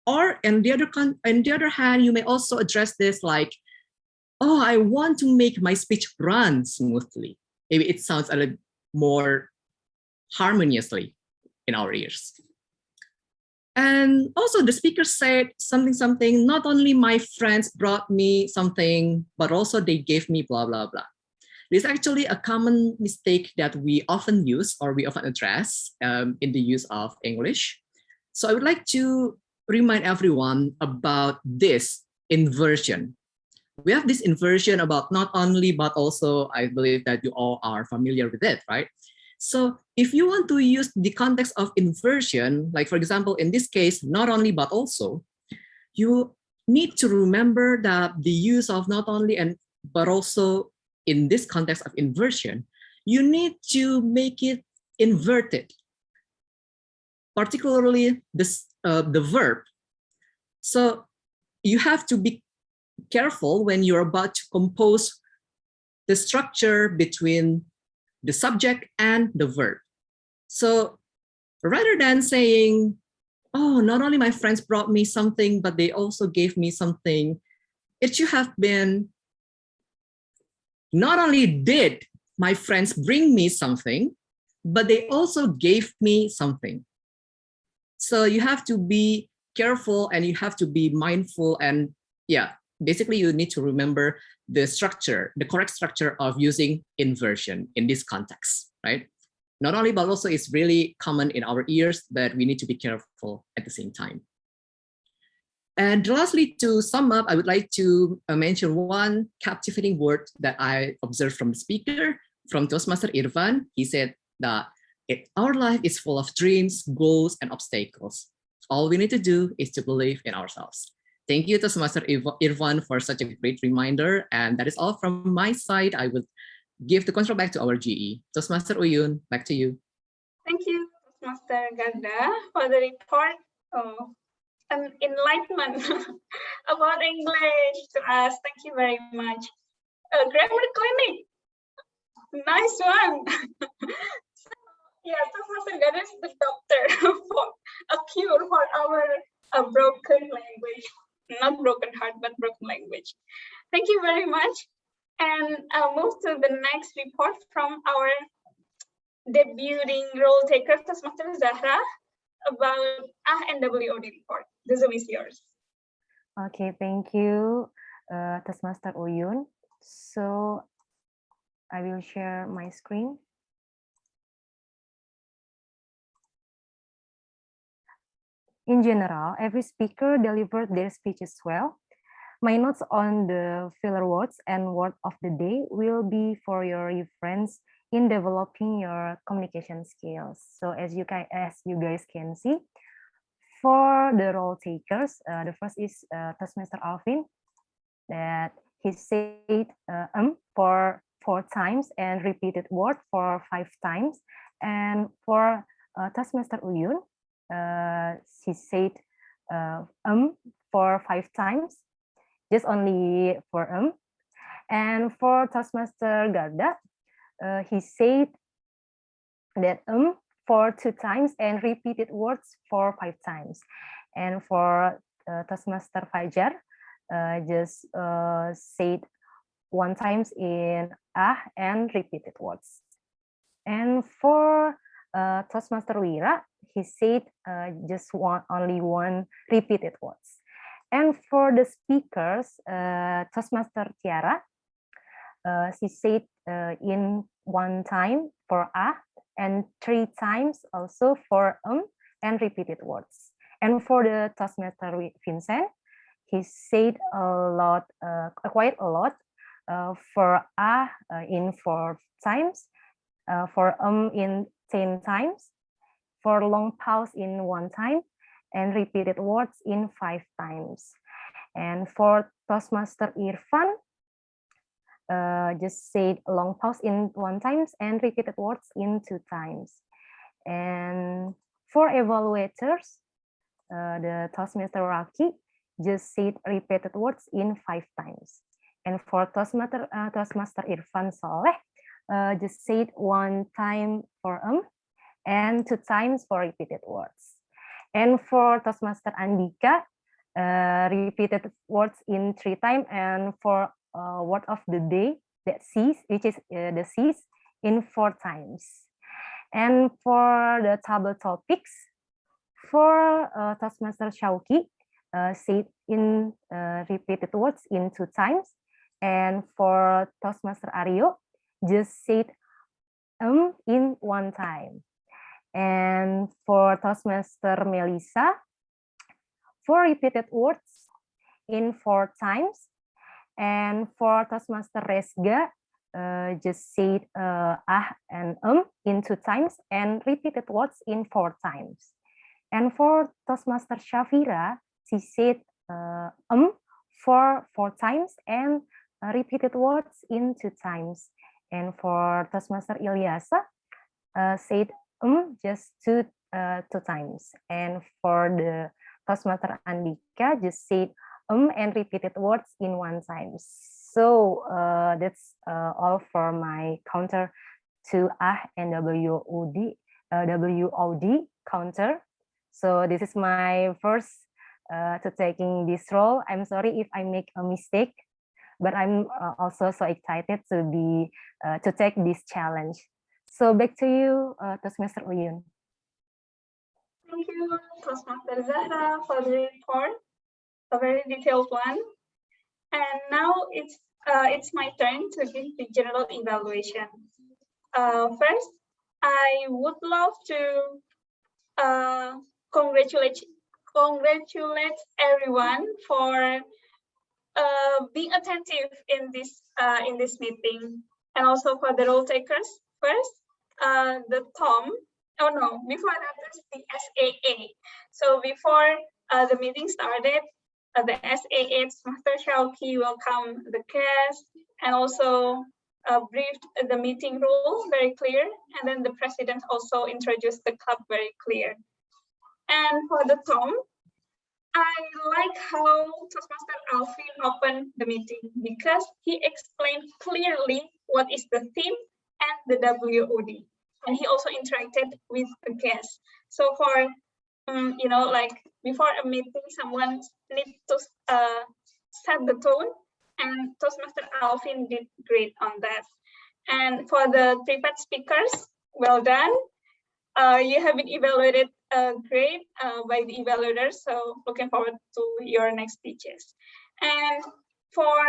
Or on the other hand, you may also address this like, oh, I want to make my speech run smoothly. Maybe it sounds a little more harmoniously in our ears. And also the speaker said something, not only my friends brought me something, but also they gave me blah, blah, blah. This is actually a common mistake that we often use or we often address in the use of English. So I would like to remind everyone about this inversion. We have this inversion about not only, but also, I believe that you all are familiar with it, right? So if you want to use the context of inversion, like for example, in this case, not only, but also, you need to remember that the use of not only and, but also in this context of inversion, you need to make it inverted, particularly this, the verb. So you have to be careful when you're about to compose the structure between the subject and the verb. So rather than saying, oh, not only my friends brought me something, but they also gave me something, it should have been, not only did my friends bring me something, but they also gave me something. So you have to be careful and you have to be mindful, and yeah, basically you need to remember the structure, the correct structure of using inversion in this context, right? Not only, but also it's really common in our ears, but we need to be careful at the same time. And lastly, to sum up, I would like to mention one captivating word that I observed from the speaker, from Toastmaster Irvan. He said that our life is full of dreams, goals, and obstacles. All we need to do is to believe in ourselves. Thank you, Toastmaster Irvan, for such a great reminder. And that is all from my side. I will give the control back to our GE. Toastmaster Uyun, back to you. Thank you, Toastmaster Garda, for the report. An enlightenment about English to us. Thank you very much. Grammar clinic, nice one. So, yeah, Toastmaster Garda is the doctor for a cure for our broken language, not broken heart, but broken language. Thank you very much. And I'll move to the next report from our debuting role taker, Toastmaster Zahra, about and WOD report. The Zoom is yours. Okay, thank you, Toastmaster Uyun. So I will share my screen. In general, every speaker delivered their speeches well. My notes on the filler words and word of the day will be for your reference in developing your communication skills. So as you guys can see, for the role takers, the first is Toastmaster Alvin, that he said for 4 times and repeated word for 5 times. And for Toastmaster Uyun, he said for 5 times, just only for And for Toastmaster Garda, he said that for 2 times and repeated words for 5 times. And for Toastmaster Fajar, just said 1 times in and repeated words. And for Toastmaster Wira, he said just only one repeated words. And for the speakers, Toastmaster Tiara, she said in 1 time for and 3 times also for and repeated words. And for the Toastmaster Vincent, he said quite a lot for in 4 times, for in 10 times, for long pause in 1 time, and repeated words in 5 times. And for Toastmaster Irvan, just said long pause in 1 times and repeated words in 2 times. And for evaluators, the Toastmaster Raki just said repeated words in 5 times. And for Toastmaster Irvan Soleh, just said 1 time for and 2 times for repeated words. And for Toastmaster Andika, repeated words in 3 times, and for word of the day, that sees, which is the sees, in 4 times. And for the table topics, for Toastmaster Shauki, said in repeated words in 2 times. And for Toastmaster Aryo, just said in 1 time. And for Toastmaster Melissa, for repeated words in 4 times. And for Toastmaster Resga, just said and in 2 times and repeated words in 4 times. And for Toastmaster Shafira, she said for 4 times and repeated words in 2 times. And for Toastmaster Ilyasa, said just 2 times. And for the Toastmaster Andika, just said and repeated words in 1 time. So that's all for my counter to and WOD counter. So this is my first to taking this role. I'm sorry if I make a mistake, but I'm also so excited to be to take this challenge. So back to you, Toastmaster Uyun. Thank you, Toastmaster Zahra, for the report, a very detailed one. And now it's my turn to give the general evaluation. First, I would love to congratulate congratulate everyone for being attentive in this meeting, and also for the role takers. First, the Tom. Oh no, before that is the SAA. So before the meeting started, the SAA, Master Shalki, welcome the guests and also briefed the meeting rules very clear. And then the president also introduced the club very clear. And for the Tom, I like how Toastmaster Alvin opened the meeting because he explained clearly what is the theme and the WOD. And he also interacted with the guests. So for, you know, like before a meeting, someone needs to set the tone, and Toastmaster Alvin did great on that. And for the prepared speakers, well done. You have been evaluated great by the evaluators, so looking forward to your next speeches. And for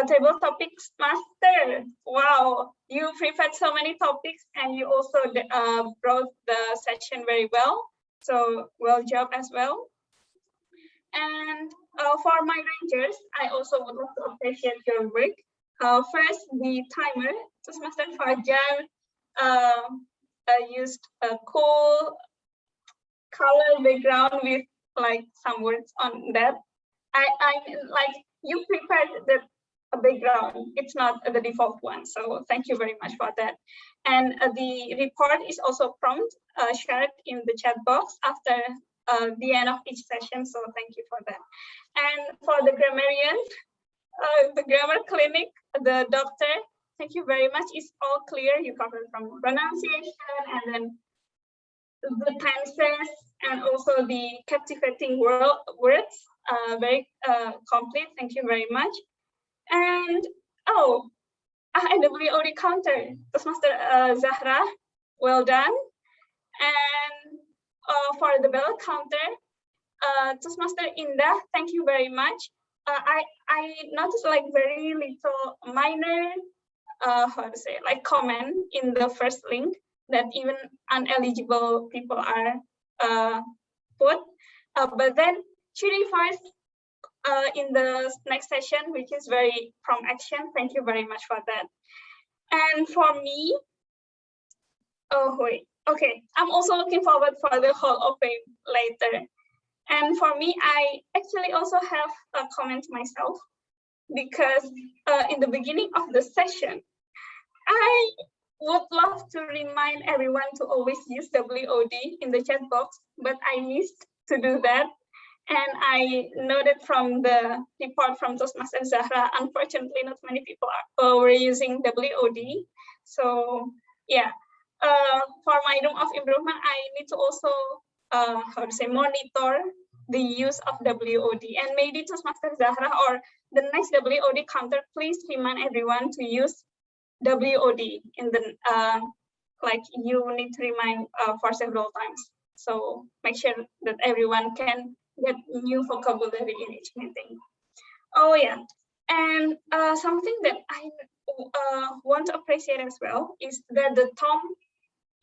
table topics master, wow, you prepared so many topics and you also brought the session very well, so well job as well. And for my rangers, I also would like to appreciate your work. First, the timer, Toastmaster Fajar used a cool color background with like some words on that. I like you prepared the background. It's not the default one. So thank you very much for that. And the report is also prompt shared in the chat box after the end of each session. So thank you for that. And for the grammarian, the grammar clinic, the doctor, thank you very much. It's all clear. You covered from pronunciation and then the tenses and also the captivating words. Very complete. Thank you very much. And oh, WOD counter, Toastmaster Zahra, well done. And for the bell counter, Toastmaster Indah, thank you very much. I noticed like very little minor how to say, like comment in the first link that even uneligible people are put, but then she revised in the next session, which is very from action. Thank you very much for that. And for me, oh wait, okay, I'm also looking forward for the Hall of Fame later. And for me, I actually also have a comment myself, because in the beginning of the session, I would love to remind everyone to always use WOD in the chat box, but I missed to do that. And I noted from the report from Toastmaster Zahra, unfortunately, not many people were using WOD. So yeah, for my room of improvement, I need to also, how to say, monitor the use of WOD. And maybe Toastmaster Zahra or the next WOD counter, please remind everyone to use WOD in the, like you need to remind for several times. So make sure that everyone can get new vocabulary in each meeting. Oh yeah, and something that I want to appreciate as well is that the Tom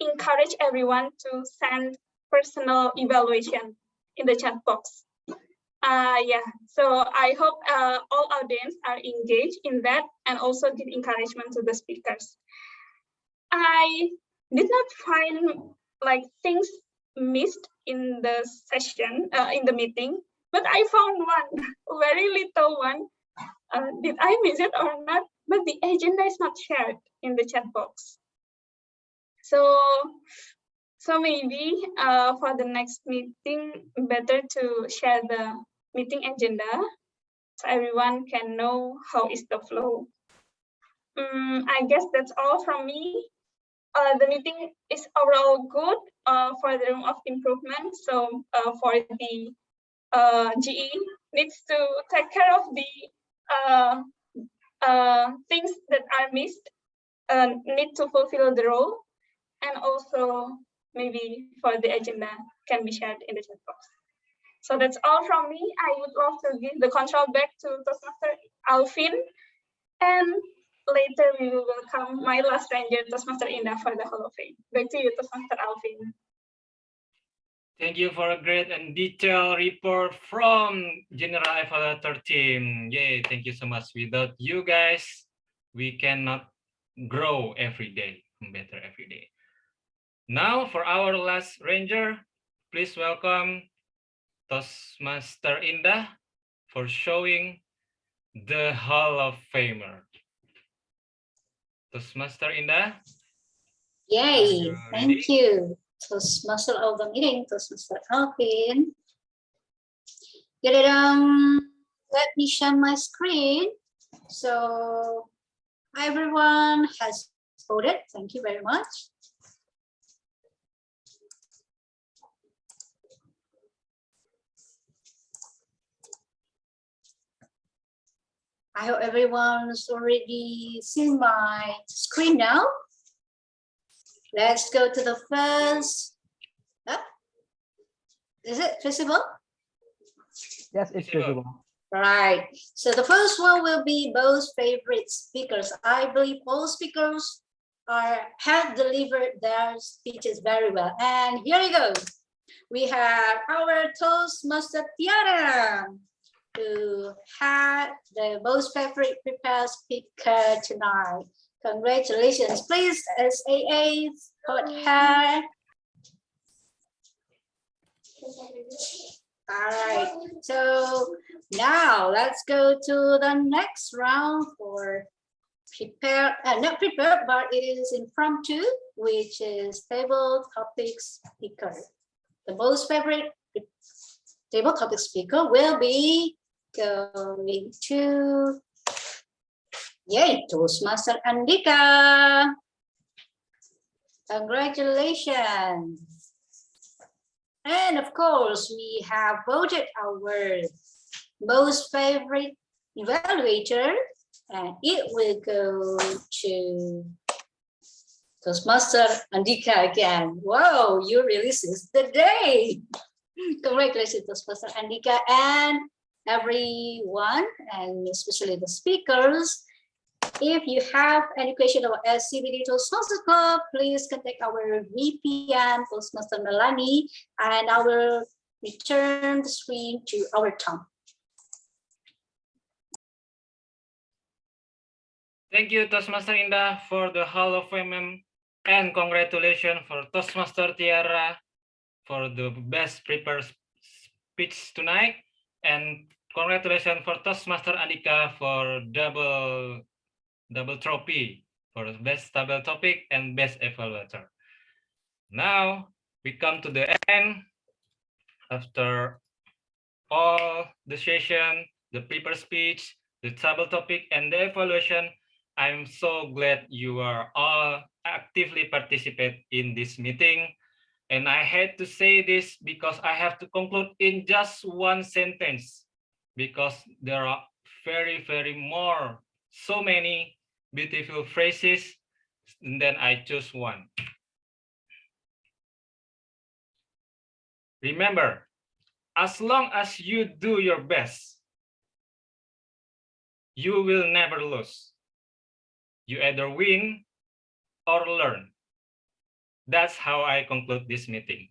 encourage everyone to send personal evaluation in the chat box. Yeah, so I hope all audience are engaged in that and also give encouragement to the speakers. I did not find like things missed in the session, in the meeting, but I found one, very little one. Did I miss it or not? But the agenda is not shared in the chat box. So maybe for the next meeting, better to share the meeting agenda so everyone can know how is the flow. I guess that's all from me. The meeting is overall good for the room of improvement. So for the GE needs to take care of the things that are missed, need to fulfill the role, and also maybe for the agenda can be shared in the chat box. So that's all from me. I would love to give the control back to Toastmaster Alvin, and later we will welcome my last ranger, Toastmaster Indah, for the Hall of Fame. Back to you, Toastmaster Alvin. Thank you for a great and detailed report from General Evaluator team. Yay, thank you so much. Without you guys, we cannot grow every day, better every day. Now for our last ranger, please welcome Toastmaster Indah for showing the Hall of Famer. Toastmaster Indah. Yay, thank you. Toastmaster of the meeting, Toastmaster Alvin. Let me share my screen. So everyone has voted. Thank you very much. I hope everyone's already seen my screen now. Let's go to the first. Is it visible? Yes, it's visible. Right. So the first one will be most favorite speakers. I believe all speakers have delivered their speeches very well. And here we go. We have our Toastmaster Tiara, who had the most favorite prepared speaker tonight. Congratulations. Please, SAA, put her. All right. So now let's go to the next round for prepared, not prepared, but it is impromptu, which is table topic speaker. The most favorite table topic speaker will be going to, yay, Toastmaster Andika. Congratulations. And of course, we have voted our most favorite evaluator, and it will go to Toastmaster Andika again. Wow, you really seized the day. Congratulations, Toastmaster Andika, and everyone, and especially the speakers. If you have any question about SCBD Toastmasters Club, please contact our VPN, Toastmaster Melanie, and I will return the screen to our Tom. Thank you, Toastmaster Indah, for the Hall of Fame, and congratulations for Toastmaster Tiara for the best prepared speech tonight, and congratulations for Toastmaster Andika for double trophy for best table topic and best evaluator. Now we come to the end. After all the session, the prepared speech, the table topic, and the evaluation, I'm so glad you are all actively participate in this meeting. And I had to say this because I have to conclude in just one sentence, because there are very more, so many beautiful phrases, and then I choose one. Remember, as long as you do your best, you will never lose. You either win or learn. That's how I conclude this meeting.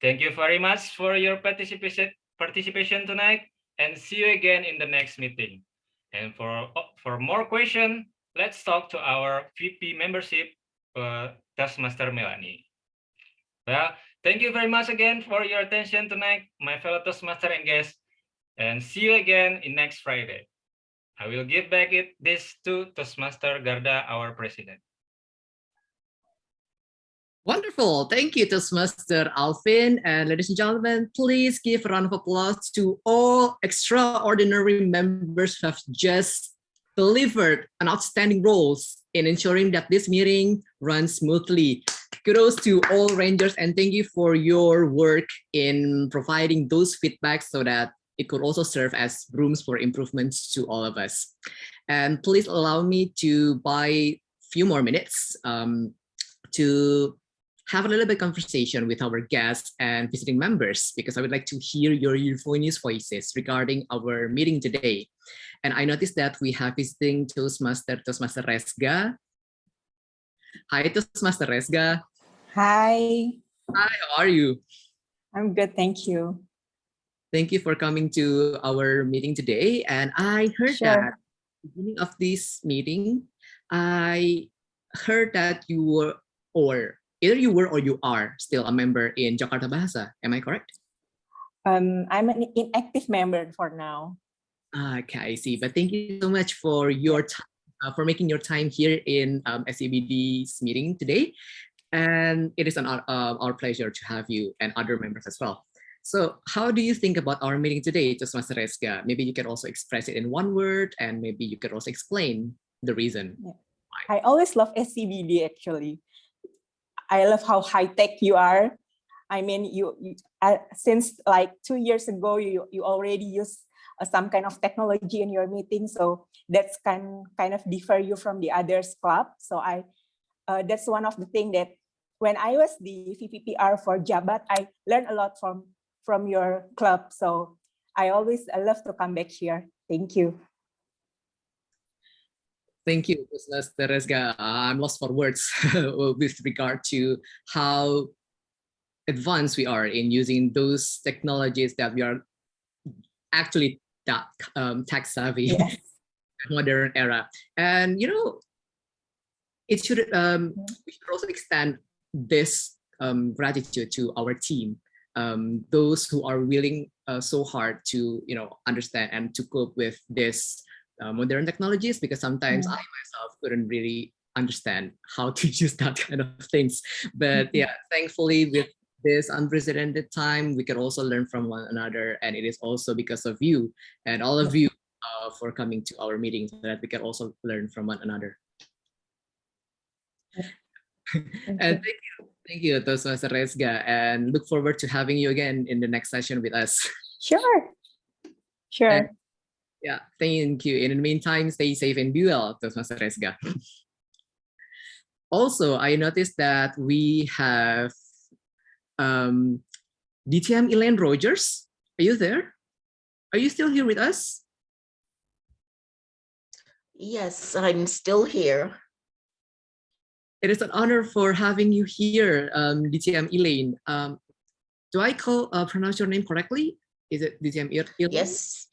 Thank you very much for your participation tonight, and see you again in the next meeting. And for more questions, let's talk to our VP membership, Toastmaster Melanie. Well, thank you very much again for your attention tonight, my fellow Toastmaster and guests, and see you again in next Friday. I will give back this to Toastmaster Garda, our president. Wonderful. Thank you, Toastmaster Alvin. And ladies and gentlemen, please give a round of applause to all extraordinary members who have just delivered an outstanding roles in ensuring that this meeting runs smoothly. Kudos to all Rangers, and thank you for your work in providing those feedbacks so that it could also serve as rooms for improvements to all of us. And please allow me to buy a few more minutes to have a little bit of conversation with our guests and visiting members, because I would like to hear your euphonious voices regarding our meeting today. And I noticed that we have visiting Toastmaster Resga. Hi, Toastmaster Resga. Hi. Hi, how are you? I'm good, thank you. Thank you for coming to our meeting today. And I heard Sure. that at the beginning of this meeting, I heard that you were, or either you were or you are still a member in Jakarta Bahasa. Am I correct? I'm an inactive member for now. Okay, I see. But thank you so much for your time, for making your time here in SCBD's meeting today. And it is our pleasure to have you and other members as well. So how do you think about our meeting today, Toastmaster Reska? Maybe you can also express it in one word, and maybe you could also explain the reason. Yeah. I always love SCBD actually. I love how high tech you are. I mean, since like 2 years ago, you already use some kind of technology in your meeting. So that's kind of differ you from the others club. So that's one of the thing that when I was the VPPR for Jabat, I learned a lot from your club. So I always love to come back here. Thank you. Thank you, Ms. Tereska. I'm lost for words with regard to how advanced we are in using those technologies that we are actually tech savvy, yes. modern era. And you know, it should we should also extend this gratitude to our team, those who are willing so hard to understand and to cope with this modern technologies, because sometimes I myself couldn't really understand how to use that kind of things. But yeah, thankfully with this unprecedented time, we can also learn from one another, and it is also because of you and all of you for coming to our meetings, so that we can also learn from one another. And thank you, Toastmaster Resga, and look forward to having you again in the next session with us. Sure. And, yeah, thank you. In the meantime, stay safe and be well, Toastmaster Resga. Also, I noticed that we have DTM Elaine Rogers. Are you there? Are you still here with us? Yes, I'm still here. It is an honor for having you here, DTM Elaine. Do I pronounce your name correctly? Is it DTM Elaine? Yes,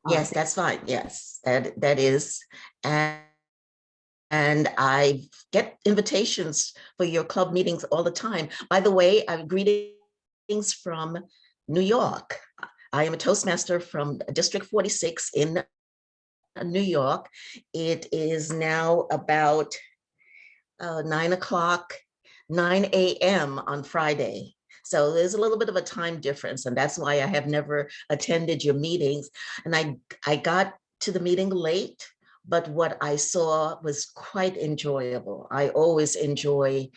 yes, that's fine. Yes, that is. And I get invitations for your club meetings all the time. By the way, I'm greetings from New York. I am a Toastmaster from District 46 in New York. It is now about 9 a.m. on Friday. So there's a little bit of a time difference, and that's why I have never attended your meetings. And I got to the meeting late, but what I saw was quite enjoyable. I always enjoy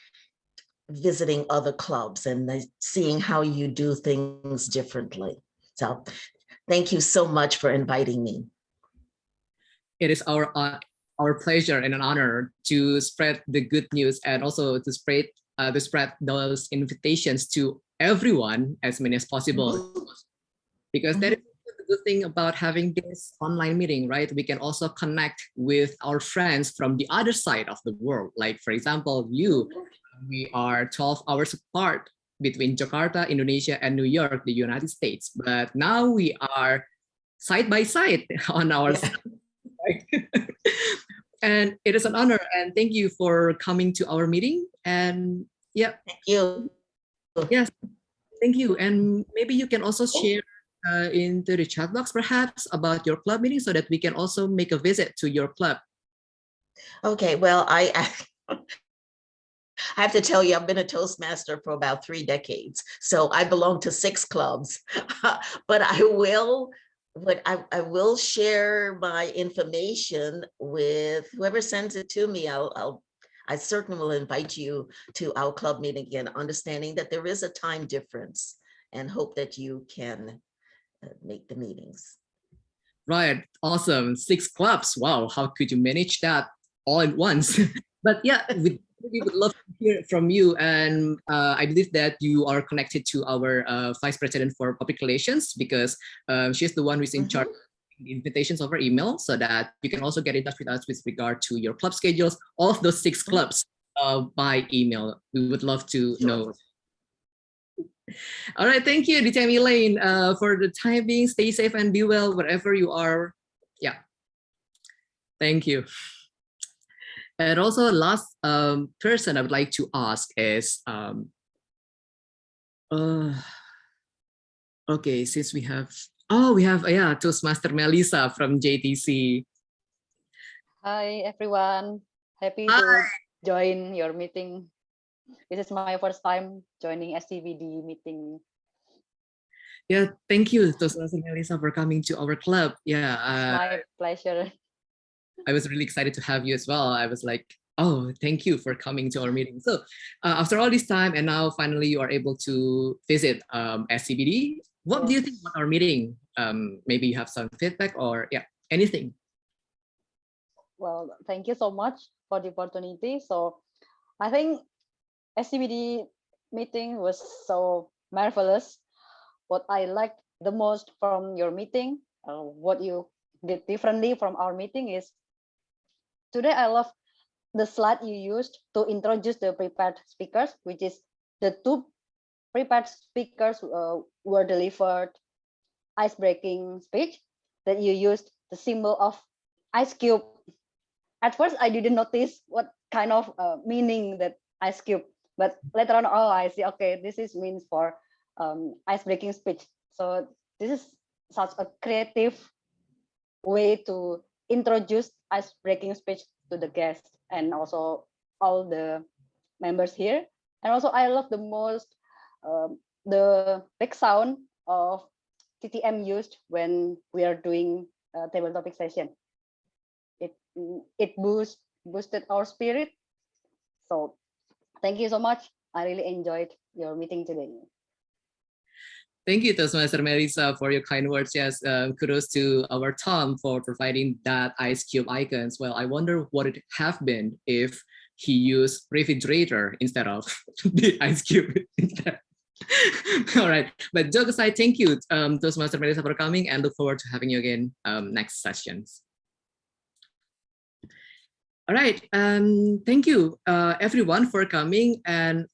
visiting other clubs and seeing how you do things differently. So thank you so much for inviting me. It is our pleasure and an honor to spread the good news, and also to spread those invitations to everyone, as many as possible. Because that is the good thing about having this online meeting, right? We can also connect with our friends from the other side of the world. Like, for example, we are 12 hours apart between Jakarta, Indonesia, and New York, the United States. But now we are side by side on our side. And it is an honor, and thank you for coming to our meeting. And yeah, thank you. Yes, thank you. And maybe you can also share into the chat box perhaps about your club meeting, so that we can also make a visit to your club. Okay, well, I have to tell you, I've been a Toastmaster for about 3 decades. So I belong to 6 clubs, but I will share my information with whoever sends it to me. I certainly will invite you to our club meeting again, understanding that there is a time difference, and hope that you can make the meetings. Right, awesome. 6 clubs. Wow, how could you manage that all at once? But yeah, we would love to hear from you. And I believe that you are connected to our Vice President for Public Relations, because she's the one who's in charge of the invitations over email, so that you can also get in touch with us with regard to your club schedules, all of those 6 clubs by email. We would love to know. All right, thank you, DTM Elaine, for the time being. Stay safe and be well wherever you are. Yeah, thank you. And also, last person I would like to ask is, okay, since we have, yeah, Toastmaster Melissa from JTC. Hi, everyone. Happy Hi. to join your meeting. This is my first time joining SCBD meeting. Yeah, thank you, Toastmaster Melissa, for coming to our club. Yeah, My pleasure. I was really excited to have you as well. I was like, oh, thank you for coming to our meeting. So after all this time, and now finally you are able to visit SCBD. What do you think about our meeting? Maybe you have some feedback or anything. Well, thank you so much for the opportunity. So I think SCBD meeting was so marvelous. What I liked the most from your meeting, what you did differently from our meeting is today I love the slide you used to introduce the prepared speakers, which is the two prepared speakers were delivered ice-breaking speech that you used the symbol of ice cube. At first, I didn't notice what kind of meaning that ice cube, but later on, oh, I see. Okay, this is means for ice-breaking speech. So this is such a creative way to introduce ice-breaking speech to the guests and also all the members here. And also, I love the most the back sound of TTM used when we are doing a table topic session. It boosted our spirit. So thank you so much. I really enjoyed your meeting today. Thank you, Toastmaster Melissa, for your kind words. Yes, kudos to our Tom for providing that ice cube icon as well. I wonder what it have been if he used refrigerator instead of the ice cube instead. All right, but joke aside, thank you, Toastmaster Melissa, for coming, and look forward to having you again next sessions. All right, thank you everyone for coming, and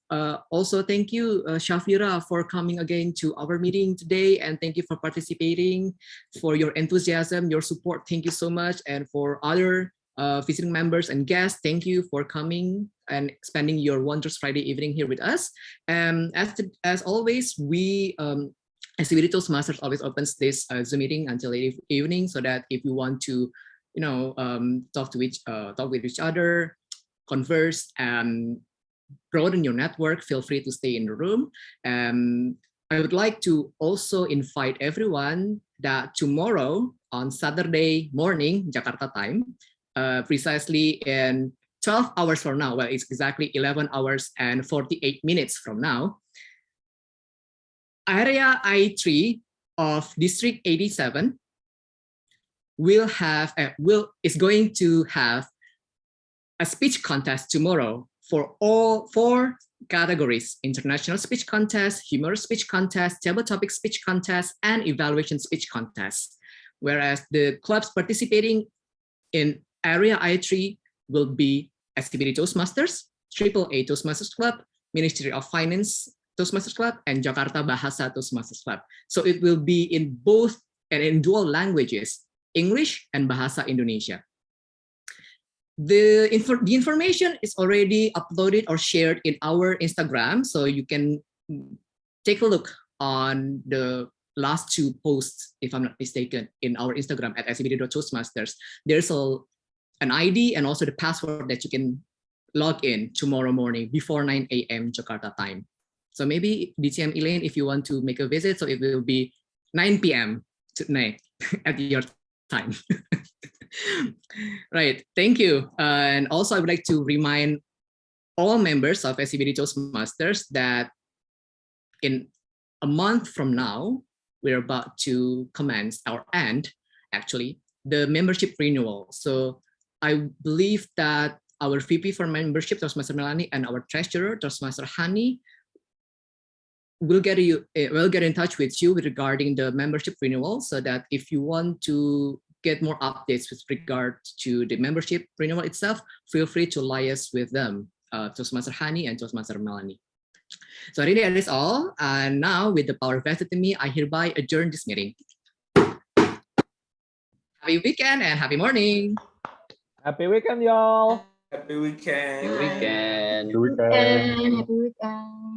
also thank you Shafira for coming again to our meeting today, and thank you for participating, for your enthusiasm, your support. Thank you so much, and for other visiting members and guests, thank you for coming and spending your wondrous Friday evening here with us. As always, we SCBD Toastmasters always opens this Zoom meeting until late evening, so that if you want to talk with each other, converse, and broaden your network, feel free to stay in the room. I would like to also invite everyone that tomorrow on Saturday morning, Jakarta time, precisely in 12 hours from now, well, it's exactly 11 hours and 48 minutes from now, Area I3 of District 87 is going to have a speech contest tomorrow for all 4 categories: international speech contest, humorous speech contest, table topic speech contest, and evaluation speech contest. Whereas the clubs participating in Area I3 will be SCBD Toastmasters, AAA Toastmasters Club, Ministry of Finance Toastmasters Club, and Jakarta Bahasa Toastmasters Club. So it will be in both and in dual languages, English and Bahasa Indonesia. The information is already uploaded or shared in our Instagram, so you can take a look on the last 2 posts, if I'm not mistaken, in our Instagram at scbd.toastmasters. There's an ID and also the password that you can log in tomorrow morning before 9 a.m. Jakarta time. So maybe DTM Elaine, if you want to make a visit, so it will be 9 p.m. tonight at your time. Right, thank you. And also I would like to remind all members of SCBD Toastmasters that in a month from now, we're about to commence our end, actually, the membership renewal. So I believe that our VP for membership, Toastmaster Melanie, and our treasurer, Toastmaster Hani, will get in touch with you regarding the membership renewal, so that if you want to get more updates with regard to the membership renewal itself, feel free to liaise with them, Toastmaster Hani and Toastmaster Melanie. So really, that is all. And now, with the power vested in me, I hereby adjourn this meeting. Happy weekend and happy morning. Happy weekend, y'all. Happy weekend. Weekend. Happy weekend.